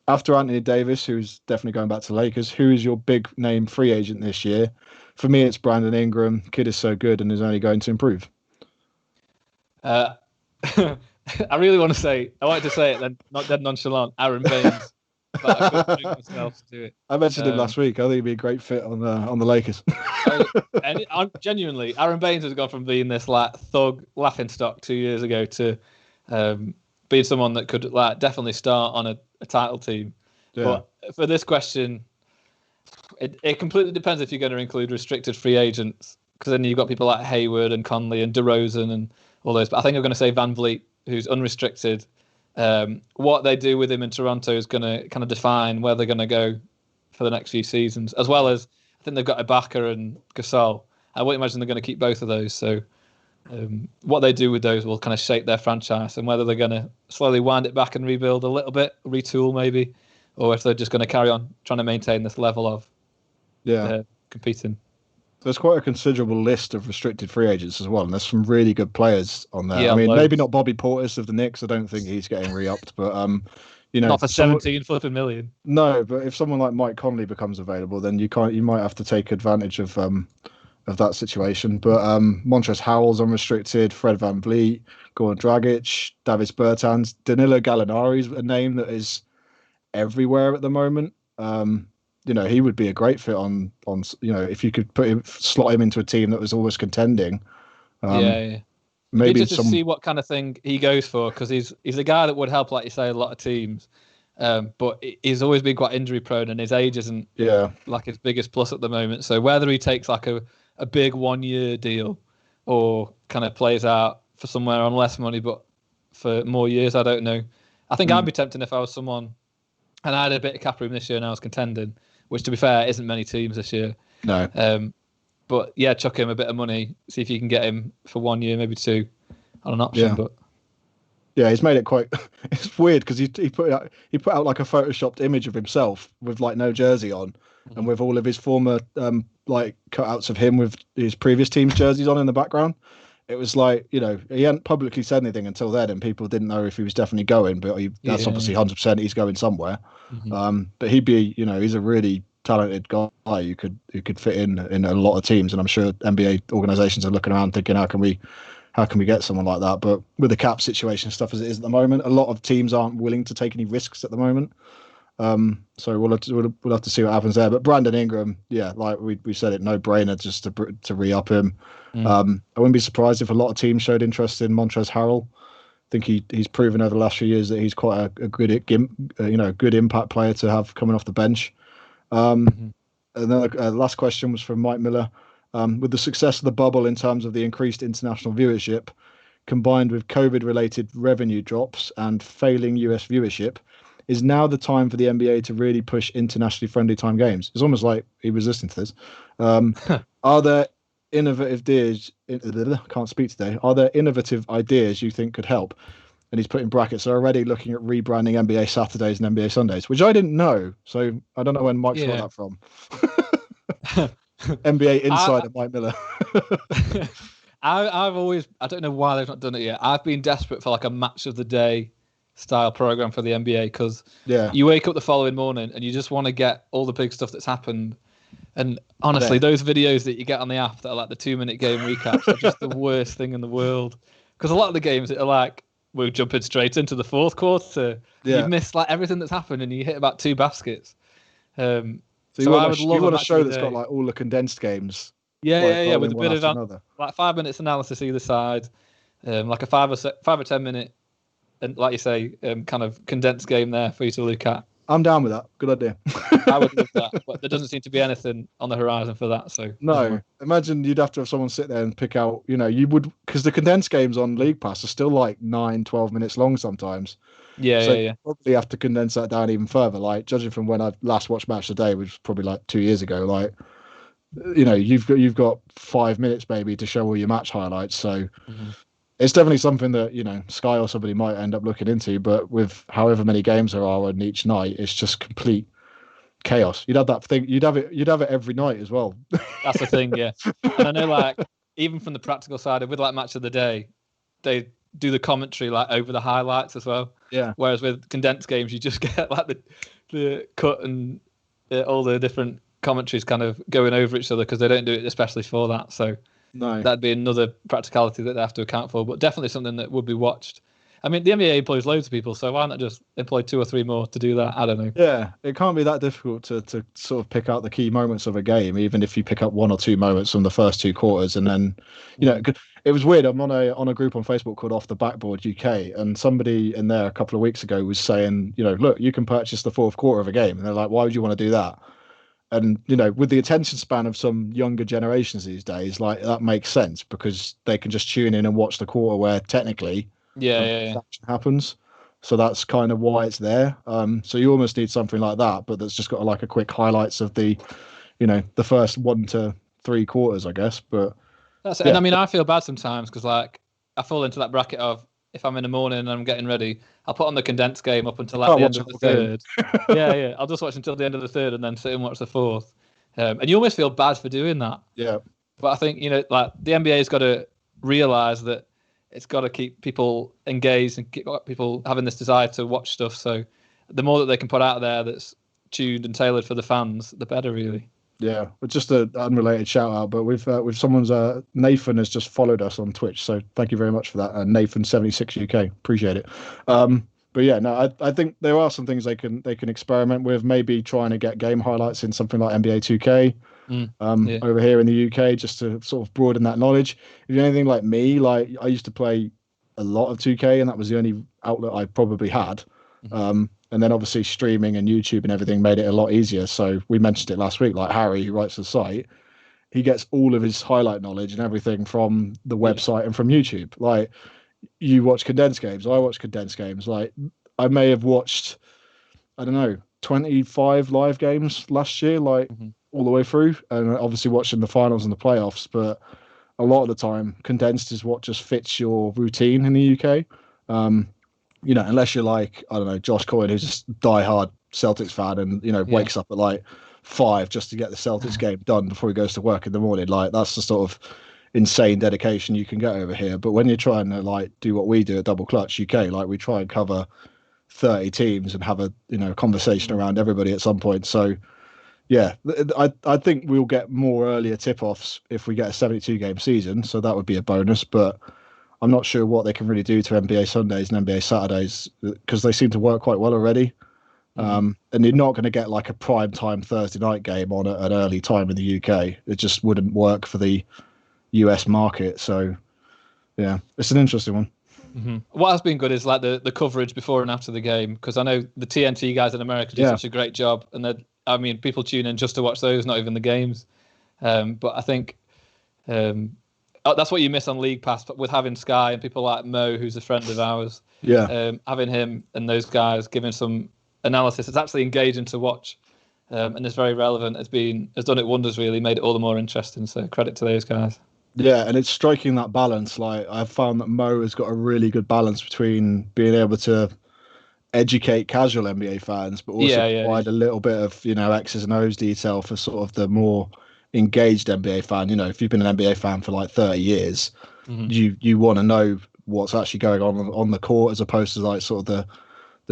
After Anthony Davis, who's definitely going back to Lakers, who is your big name free agent this year? For me, it's Brandon Ingram. Kid is so good and is only going to improve. I really want to say, I wanted to say it then, not dead nonchalant, Aaron Baines. But I couldn't bring myself to do it. I mentioned him last week. I think he'd be a great fit on the Lakers. And genuinely, Aaron Baines has gone from being this like thug laughingstock 2 years ago to being someone that could like definitely start on a title team. Yeah. But for this question, it completely depends if you're going to include restricted free agents, because then you've got people like Hayward and Conley and DeRozan and all those. But I think I'm going to say Van Vliet, who's unrestricted. What they do with him in Toronto is going to kind of define where they're going to go for the next few seasons, as well as I think they've got Ibaka and Gasol. I wouldn't imagine they're going to keep both of those. So what they do with those will kind of shape their franchise, and whether they're going to slowly wind it back and rebuild a little bit, retool maybe, or if they're just going to carry on trying to maintain this level of competing. There's quite a considerable list of restricted free agents as well, and there's some really good players on there. Yeah, I mean, maybe not Bobby Portis of the Knicks. I don't think he's getting re-upped, but not for 17 flipping million. No, but if someone like Mike Conley becomes available, then you might have to take advantage of that situation. But Montrezl Harrell's unrestricted, Fred VanVleet, Goran Dragic, Davis Bertans, Danilo Gallinari's a name that is everywhere at the moment. He would be a great fit on if you could slot him into a team that was always contending. Maybe just to see what kind of thing he goes for, because he's a guy that would help, like you say, a lot of teams. But he's always been quite injury prone, and his age isn't like his biggest plus at the moment. So whether he takes like a big 1 year deal or kind of plays out for somewhere on less money but for more years, I don't know. I think I'd be tempted if I was someone and I had a bit of cap room this year and I was contending, which to be fair isn't many teams this year. No. But yeah, chuck him a bit of money, see if you can get him for 1 year, maybe two, on an option. Yeah. But yeah, he's made it quite. It's weird because he put out like a photoshopped image of himself with like no jersey on, and with all of his former like cutouts of him with his previous team's jerseys on in the background. It was like, he hadn't publicly said anything until then, and people didn't know if he was definitely going. But that's obviously 100%. He's going somewhere. Mm-hmm. But he'd be, he's a really talented guy who could fit in a lot of teams, and I'm sure NBA organizations are looking around thinking, how can we get someone like that? But with the cap situation stuff as it is at the moment, a lot of teams aren't willing to take any risks at the moment. So we'll have to see what happens there. But Brandon Ingram, like we said, it no brainer just to re-up him. I wouldn't be surprised if a lot of teams showed interest in Montrezl Harrell. I think he's proven over the last few years that he's quite a good good impact player to have coming off the bench. And then the last question was from Mike Miller. With the success of the bubble in terms of the increased international viewership, combined with COVID-related revenue drops and failing US viewership, is now the time for the NBA to really push internationally friendly time games? It's almost like he was listening to this. Are there innovative ideas? Can't speak today. Are there innovative ideas you think could help? and he's put in brackets, they're already looking at rebranding NBA Saturdays and NBA Sundays, which I didn't know. So I don't know when Mike's got that from. NBA insider Mike Miller. I don't know why they've not done it yet. I've been desperate for like a match of the day style program for the NBA because you wake up the following morning and you just want to get all the big stuff that's happened. And honestly, those videos that you get on the app that are like the 2-minute game recaps are just the worst thing in the world. Because a lot of the games are like, we're jumping straight into the fourth quarter. You miss like everything that's happened and you hit about 2 baskets. So I would love a show that's got like all the condensed games. Yeah, with a bit of like 5 minutes analysis either side, like a 5 or 10 minute, and like you say, kind of condensed game there for you to look at. I'm down with that. Good idea. I would love that, but there doesn't seem to be anything on the horizon for that. So no, imagine you'd have to have someone sit there and pick out. You would, because the condensed games on League Pass are still like 9-12 minutes long sometimes. You probably have to condense that down even further. Like judging from when I last watched Match of the Day, which was probably like 2 years ago. Like, you've got 5 minutes maybe to show all your match highlights. So. It's definitely something that, Sky or somebody might end up looking into, but with however many games there are on each night, it's just complete chaos. You'd have that thing. You'd have it every night as well. That's the thing, yeah. And I know, like, even from the practical side, with like Match of the Day, they do the commentary like over the highlights as well. Yeah. Whereas with condensed games, you just get like the cut and all the different commentaries kind of going over each other because they don't do it especially for that. So. No. That'd be another practicality that they have to account for, but definitely something that would be watched. I mean, the NBA employs loads of people, so why not just employ 2 or 3 more to do that? I don't know. Yeah, it can't be that difficult to sort of pick out the key moments of a game, even if you pick up 1 or 2 moments from the first 2 quarters, and then, it was weird. I'm on a group on Facebook called Off the Backboard UK, and somebody in there a couple of weeks ago was saying, look, you can purchase the fourth quarter of a game, and they're like, why would you want to do that? And, with the attention span of some younger generations these days, like that makes sense because they can just tune in and watch the quarter where technically action happens. So that's kind of why it's there. So you almost need something like that, but that's just got like a quick highlights of the, the first 1 to 3 quarters, I guess. But that's it. And I mean, I feel bad sometimes because like I fall into that bracket of if I'm in the morning and I'm getting ready, I'll put on the condensed game up until like the end of the third. Yeah. I'll just watch until the end of the third and then sit and watch the fourth. And you almost feel bad for doing that. Yeah. But I think, like the NBA's got to realize that it's got to keep people engaged and keep people having this desire to watch stuff. So the more that they can put out there that's tuned and tailored for the fans, the better, really. Yeah, just an unrelated shout out, but with someone's Nathan has just followed us on Twitch, so thank you very much for that. Nathan76 UK, appreciate it. But yeah, no, I think there are some things they can experiment with. Maybe trying to get game highlights in something like NBA 2K over here in the UK, just to sort of broaden that knowledge. If you're anything like me, like I used to play a lot of 2K, and that was the only outlet I probably had. And then obviously streaming and YouTube and everything made it a lot easier. So we mentioned it last week, like Harry, who writes the site, he gets all of his highlight knowledge and everything from the website and from YouTube. Like you watch condensed games, I watch condensed games. Like I may have watched, 25 live games last year, like all the way through, and obviously watching the finals and the playoffs. But a lot of the time, condensed is what just fits your routine in the UK. Unless you're like, Josh Coyne, who's just diehard Celtics fan and, wakes up at like 5 just to get the Celtics game done before he goes to work in the morning. Like that's the sort of insane dedication you can get over here. But when you're trying to like do what we do at Double Clutch UK, like we try and cover 30 teams and have a, conversation around everybody at some point. So yeah, I think we'll get more earlier tip-offs if we get a 72 game season. So that would be a bonus, but I'm not sure what they can really do to NBA Sundays and NBA Saturdays because they seem to work quite well already. And you're not going to get like a prime time Thursday night game on at an early time in the UK. It just wouldn't work for the US market. So, yeah, it's an interesting one. What has been good is like the coverage before and after the game because I know the TNT guys in America do such a great job. And people tune in just to watch those, not even the games. But I think... that's what you miss on League Pass, but with having Sky and people like Mo, who's a friend of ours, having him and those guys giving some analysis, it's actually engaging to watch, and it's very relevant. Has done it wonders, really, made it all the more interesting. So credit to those guys. Yeah, and it's striking that balance. Like I've found that Mo has got a really good balance between being able to educate casual NBA fans, but also Yeah. provide a little bit of, X's and O's detail for sort of the more engaged NBA fan. If you've been an NBA fan for like 30 years, Hmm. you want to know what's actually going on the court as opposed to like sort of the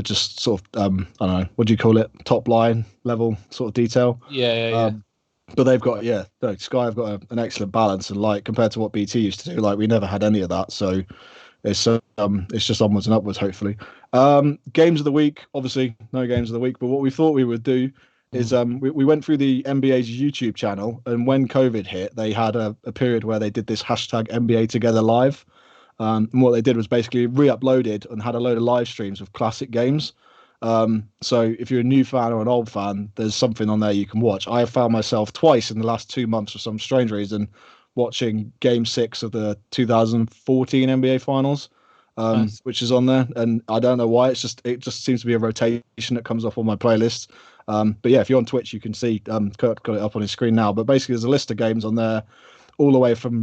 just sort of I don't know, what do you call it, top line level sort of detail. Yeah. But they've got, no, Sky have got an excellent balance, and like compared to what BT used to do, like we never had any of that. So it's just onwards and upwards, hopefully. Games of the week, obviously no games of the week, but what we thought we would do is we went through the NBA's YouTube channel, and when COVID hit, they had a period where they did this hashtag NBA Together Live. And what they did was basically re-uploaded and had a load of live streams of classic games. So if you're a new fan or an old fan, there's something on there you can watch. I have found myself twice in the last 2 months for some strange reason watching Game 6 of the 2014 NBA Finals, Nice. which is on there, and I don't know why. It just seems to be a rotation that comes up on my playlist. But yeah, if you're on Twitch, you can see Kurt got it up on his screen now. But basically, there's a list of games on there, all the way from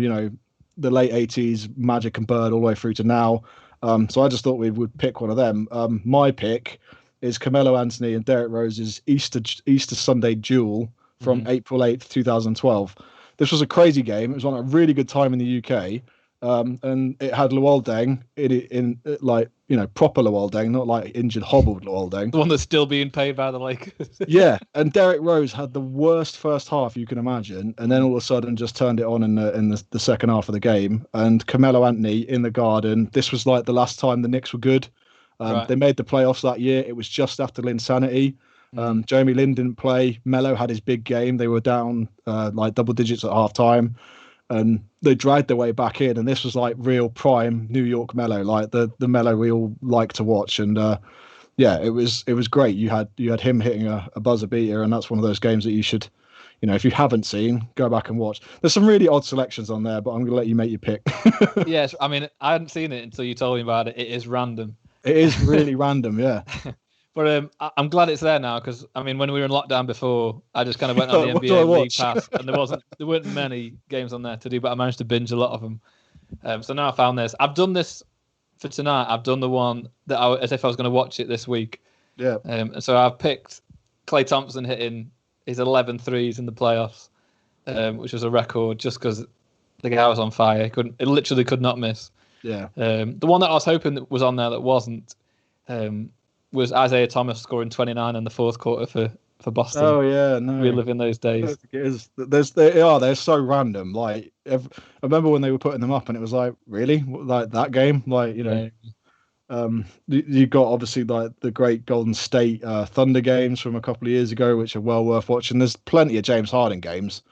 the late 80s Magic and Bird all the way through to now. So I just thought we would pick one of them. My pick is Carmelo Anthony and Derrick Rose's Easter Sunday duel from April 8th, 2012. This was a crazy game. It was on a really good time in the UK. And it had Luol Deng in like, proper Luol Deng, not like injured, hobbled Luol Deng. The one that's still being paid by the Lakers. Yeah, and Derrick Rose had the worst first half you can imagine, and then all of a sudden just turned it on in the second half of the game. And Carmelo Anthony in the Garden. This was like the last time the Knicks were good. Right. They made the playoffs that year. It was just after Linsanity. Jeremy Lin didn't play. Melo had his big game. They were down like double digits at half time, and they dragged their way back in. And this was like real prime New York Melo, like the Melo we all like to watch. And yeah, it was great. You had him hitting a buzzer beater, and that's one of those games that you should, if you haven't seen, go back and watch. There's some really odd selections on there, but I'm gonna let you make your pick. Yes, I mean I hadn't seen it until you told me about it. It is random. It is really random, yeah. But I'm glad it's there now because I mean when we were in lockdown before, I just kind of went on the What do I NBA League watch? Pass, and there weren't many games on there to do, but I managed to binge a lot of them. So now I found this. I've done this for tonight. I've done the one that as if I was going to watch it this week. Yeah. And so I've picked Klay Thompson hitting his 11 threes in the playoffs, which was a record just because the guy was on fire. It literally could not miss. Yeah. The one that I was hoping that was on there that wasn't was Isaiah Thomas scoring 29 in the fourth quarter for Boston. Oh yeah, no. Reliving those days. They're so random. Like I remember when they were putting them up, and it was like, really, like that game, like you got obviously like the great Golden State Thunder games from a couple of years ago, which are well worth watching. There's plenty of James Harden games,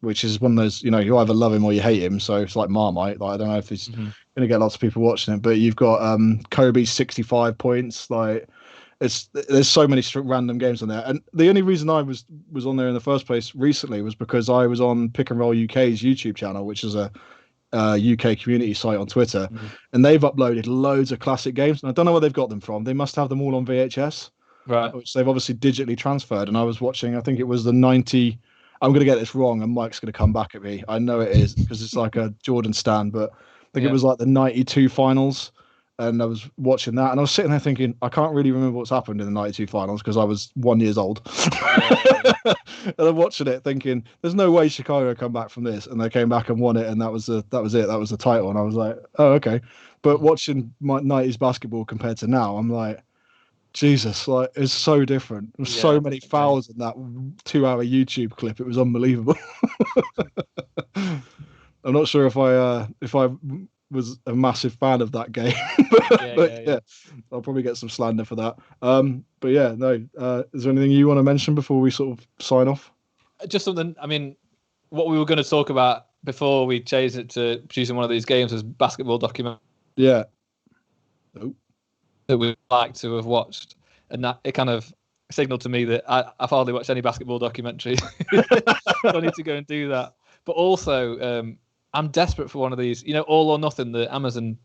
which is one of those, you either love him or you hate him. So it's like Marmite. Like I don't know if he's going to get lots of people watching it, but you've got Kobe's 65 points. Like there's so many random games on there. And the only reason I was on there in the first place recently was because I was on Pick and Roll UK's YouTube channel, which is a UK community site on Twitter, and they've uploaded loads of classic games. And I don't know where they've got them from. They must have them all on VHS, right? Which they've obviously digitally transferred. And I was watching, I think it was the 90. I'm going to get this wrong, and Mike's going to come back at me. I know it is because it's like a Jordan stan, but I think it was like the 92 finals. And I was watching that, and I was sitting there thinking, I can't really remember what's happened in the 92 finals because I was 1 year old. And I'm watching it thinking, there's no way Chicago come back from this. And they came back and won it, and that was it. That was the title. And I was like, oh, okay. But watching my 90s basketball compared to now, I'm like, Jesus, like it's so different. There's so many fouls in that 2-hour YouTube clip. It was unbelievable. I'm not sure if I was a massive fan of that game, but I'll probably get some slander for that. But yeah, no. Is there anything you want to mention before we sort of sign off? Just something. I mean, what we were going to talk about before we changed it to producing one of these games was basketball documentary. Yeah. That we'd like to have watched, and that it kind of signaled to me that I've hardly watched any basketball documentary. I need to go and do that. But also, I'm desperate for one of these, All or Nothing, the Amazon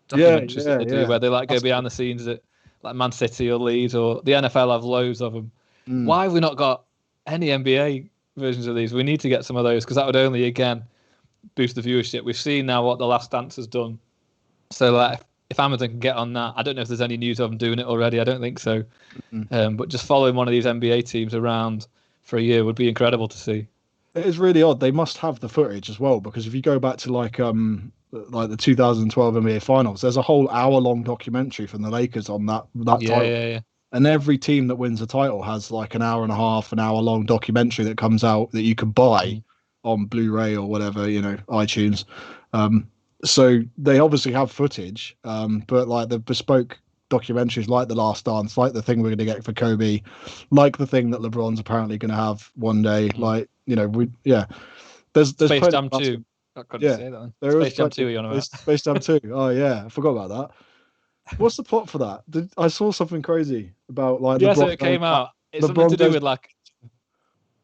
documentaries that they do, where they go behind the scenes at like Man City or Leeds, or the NFL have loads of them. Why have we not got any NBA versions of these? We need to get some of those because that would only, again, boost the viewership. We've seen now what The Last Dance has done. So like, if Amazon can get on that, I don't know if there's any news of them doing it already. I don't think so. But just following one of these NBA teams around for a year would be incredible to see. It is really odd. They must have the footage as well, because if you go back to like the 2012 NBA Finals, there's a whole hour-long documentary from the Lakers on that title. Yeah. And every team that wins a title has like an hour and a half, an hour-long documentary that comes out that you can buy on Blu-ray or whatever, iTunes. So they obviously have footage, but like the bespoke documentaries, like The Last Dance, like the thing we're going to get for Kobe, like the thing that LeBron's apparently going to have one day, There's Space Jam 2. I couldn't say that. Space Jam 2, you're on about. Space Jam 2. Oh yeah, I forgot about that. What's the plot for that? I saw something crazy about like. Yes, it came out. It's something to do with like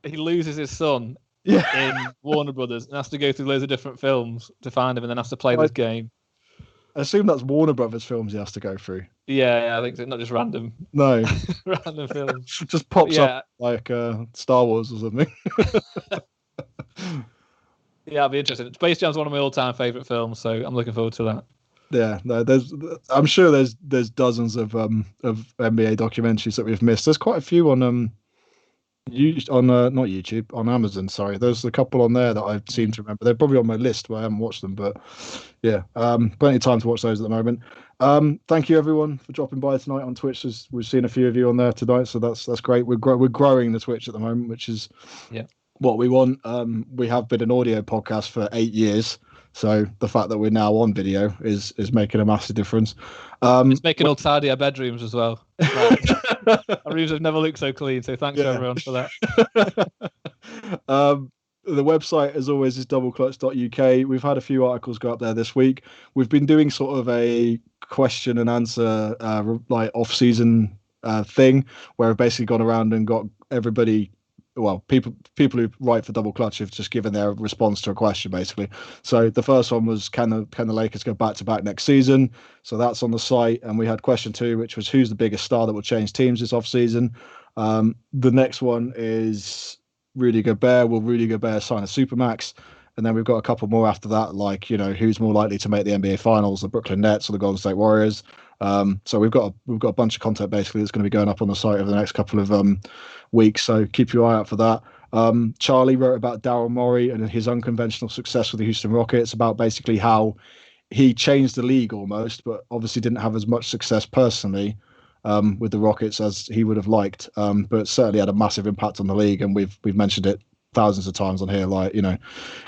he loses his son in Warner Brothers and has to go through loads of different films to find him, and then has to play this game. I assume that's Warner Brothers films he has to go through. Yeah, I think so. Not just random. No, random films. Just pops up like Star Wars or something. Yeah, it'll be interesting. Space Jam's one of my all-time favorite films, so I'm looking forward to that. Yeah, no, I'm sure there's dozens of NBA documentaries that we've missed. There's quite a few on not YouTube, on Amazon. Sorry, there's a couple on there that I seem to remember. They're probably on my list, but I haven't watched them. But yeah, plenty of time to watch those at the moment. Thank you everyone for dropping by tonight on Twitch. We've seen a few of you on there tonight, so that's great. We're growing the Twitch at the moment, which is what we want. We have been an audio podcast for 8 years. So the fact that we're now on video is making a massive difference. It's making us tidy our bedrooms as well. Our rooms have never looked so clean. So thanks to everyone for that. The website, as always, is doubleclutch.uk. We've had a few articles go up there this week. We've been doing sort of a question and answer like off-season thing where we've basically gone around and got everybody. Well, people who write for Double Clutch have just given their response to a question, basically. So the first one was, can the Lakers go back-to-back next season? So that's on the site. And we had question 2, which was, who's the biggest star that will change teams this offseason? The next one is Rudy Gobert. Will Rudy Gobert sign a Supermax? And then we've got a couple more after that, like, who's more likely to make the NBA Finals, the Brooklyn Nets or the Golden State Warriors? So we've got a bunch of content basically that's going to be going up on the site over the next couple of weeks. So keep your eye out for that. Charlie wrote about Daryl Murray and his unconventional success with the Houston Rockets, about basically how he changed the league almost, but obviously didn't have as much success personally with the Rockets as he would have liked. But certainly had a massive impact on the league, and we've mentioned it thousands of times on here. Like,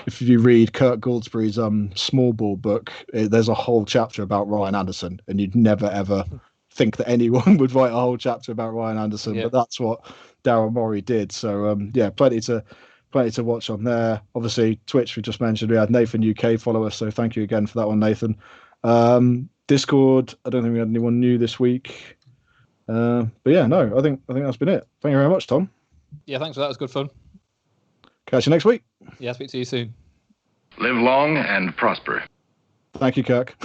if you read Kurt Goldsberry's Small Ball book, there's a whole chapter about Ryan Anderson, and you'd never ever think that anyone would write a whole chapter about Ryan Anderson, but that's what Daryl Murray did. So plenty to watch on there. Obviously Twitch, we just mentioned, we had Nathan UK follow us, so thank you again for that one, Nathan. Discord, I don't think we had anyone new this week, but yeah, no, I think that's been it. Thank you very much, Tom. Yeah, thanks for that. It was good fun. Catch you next week. Yeah, speak to you soon. Live long and prosper. Thank you, Kirk.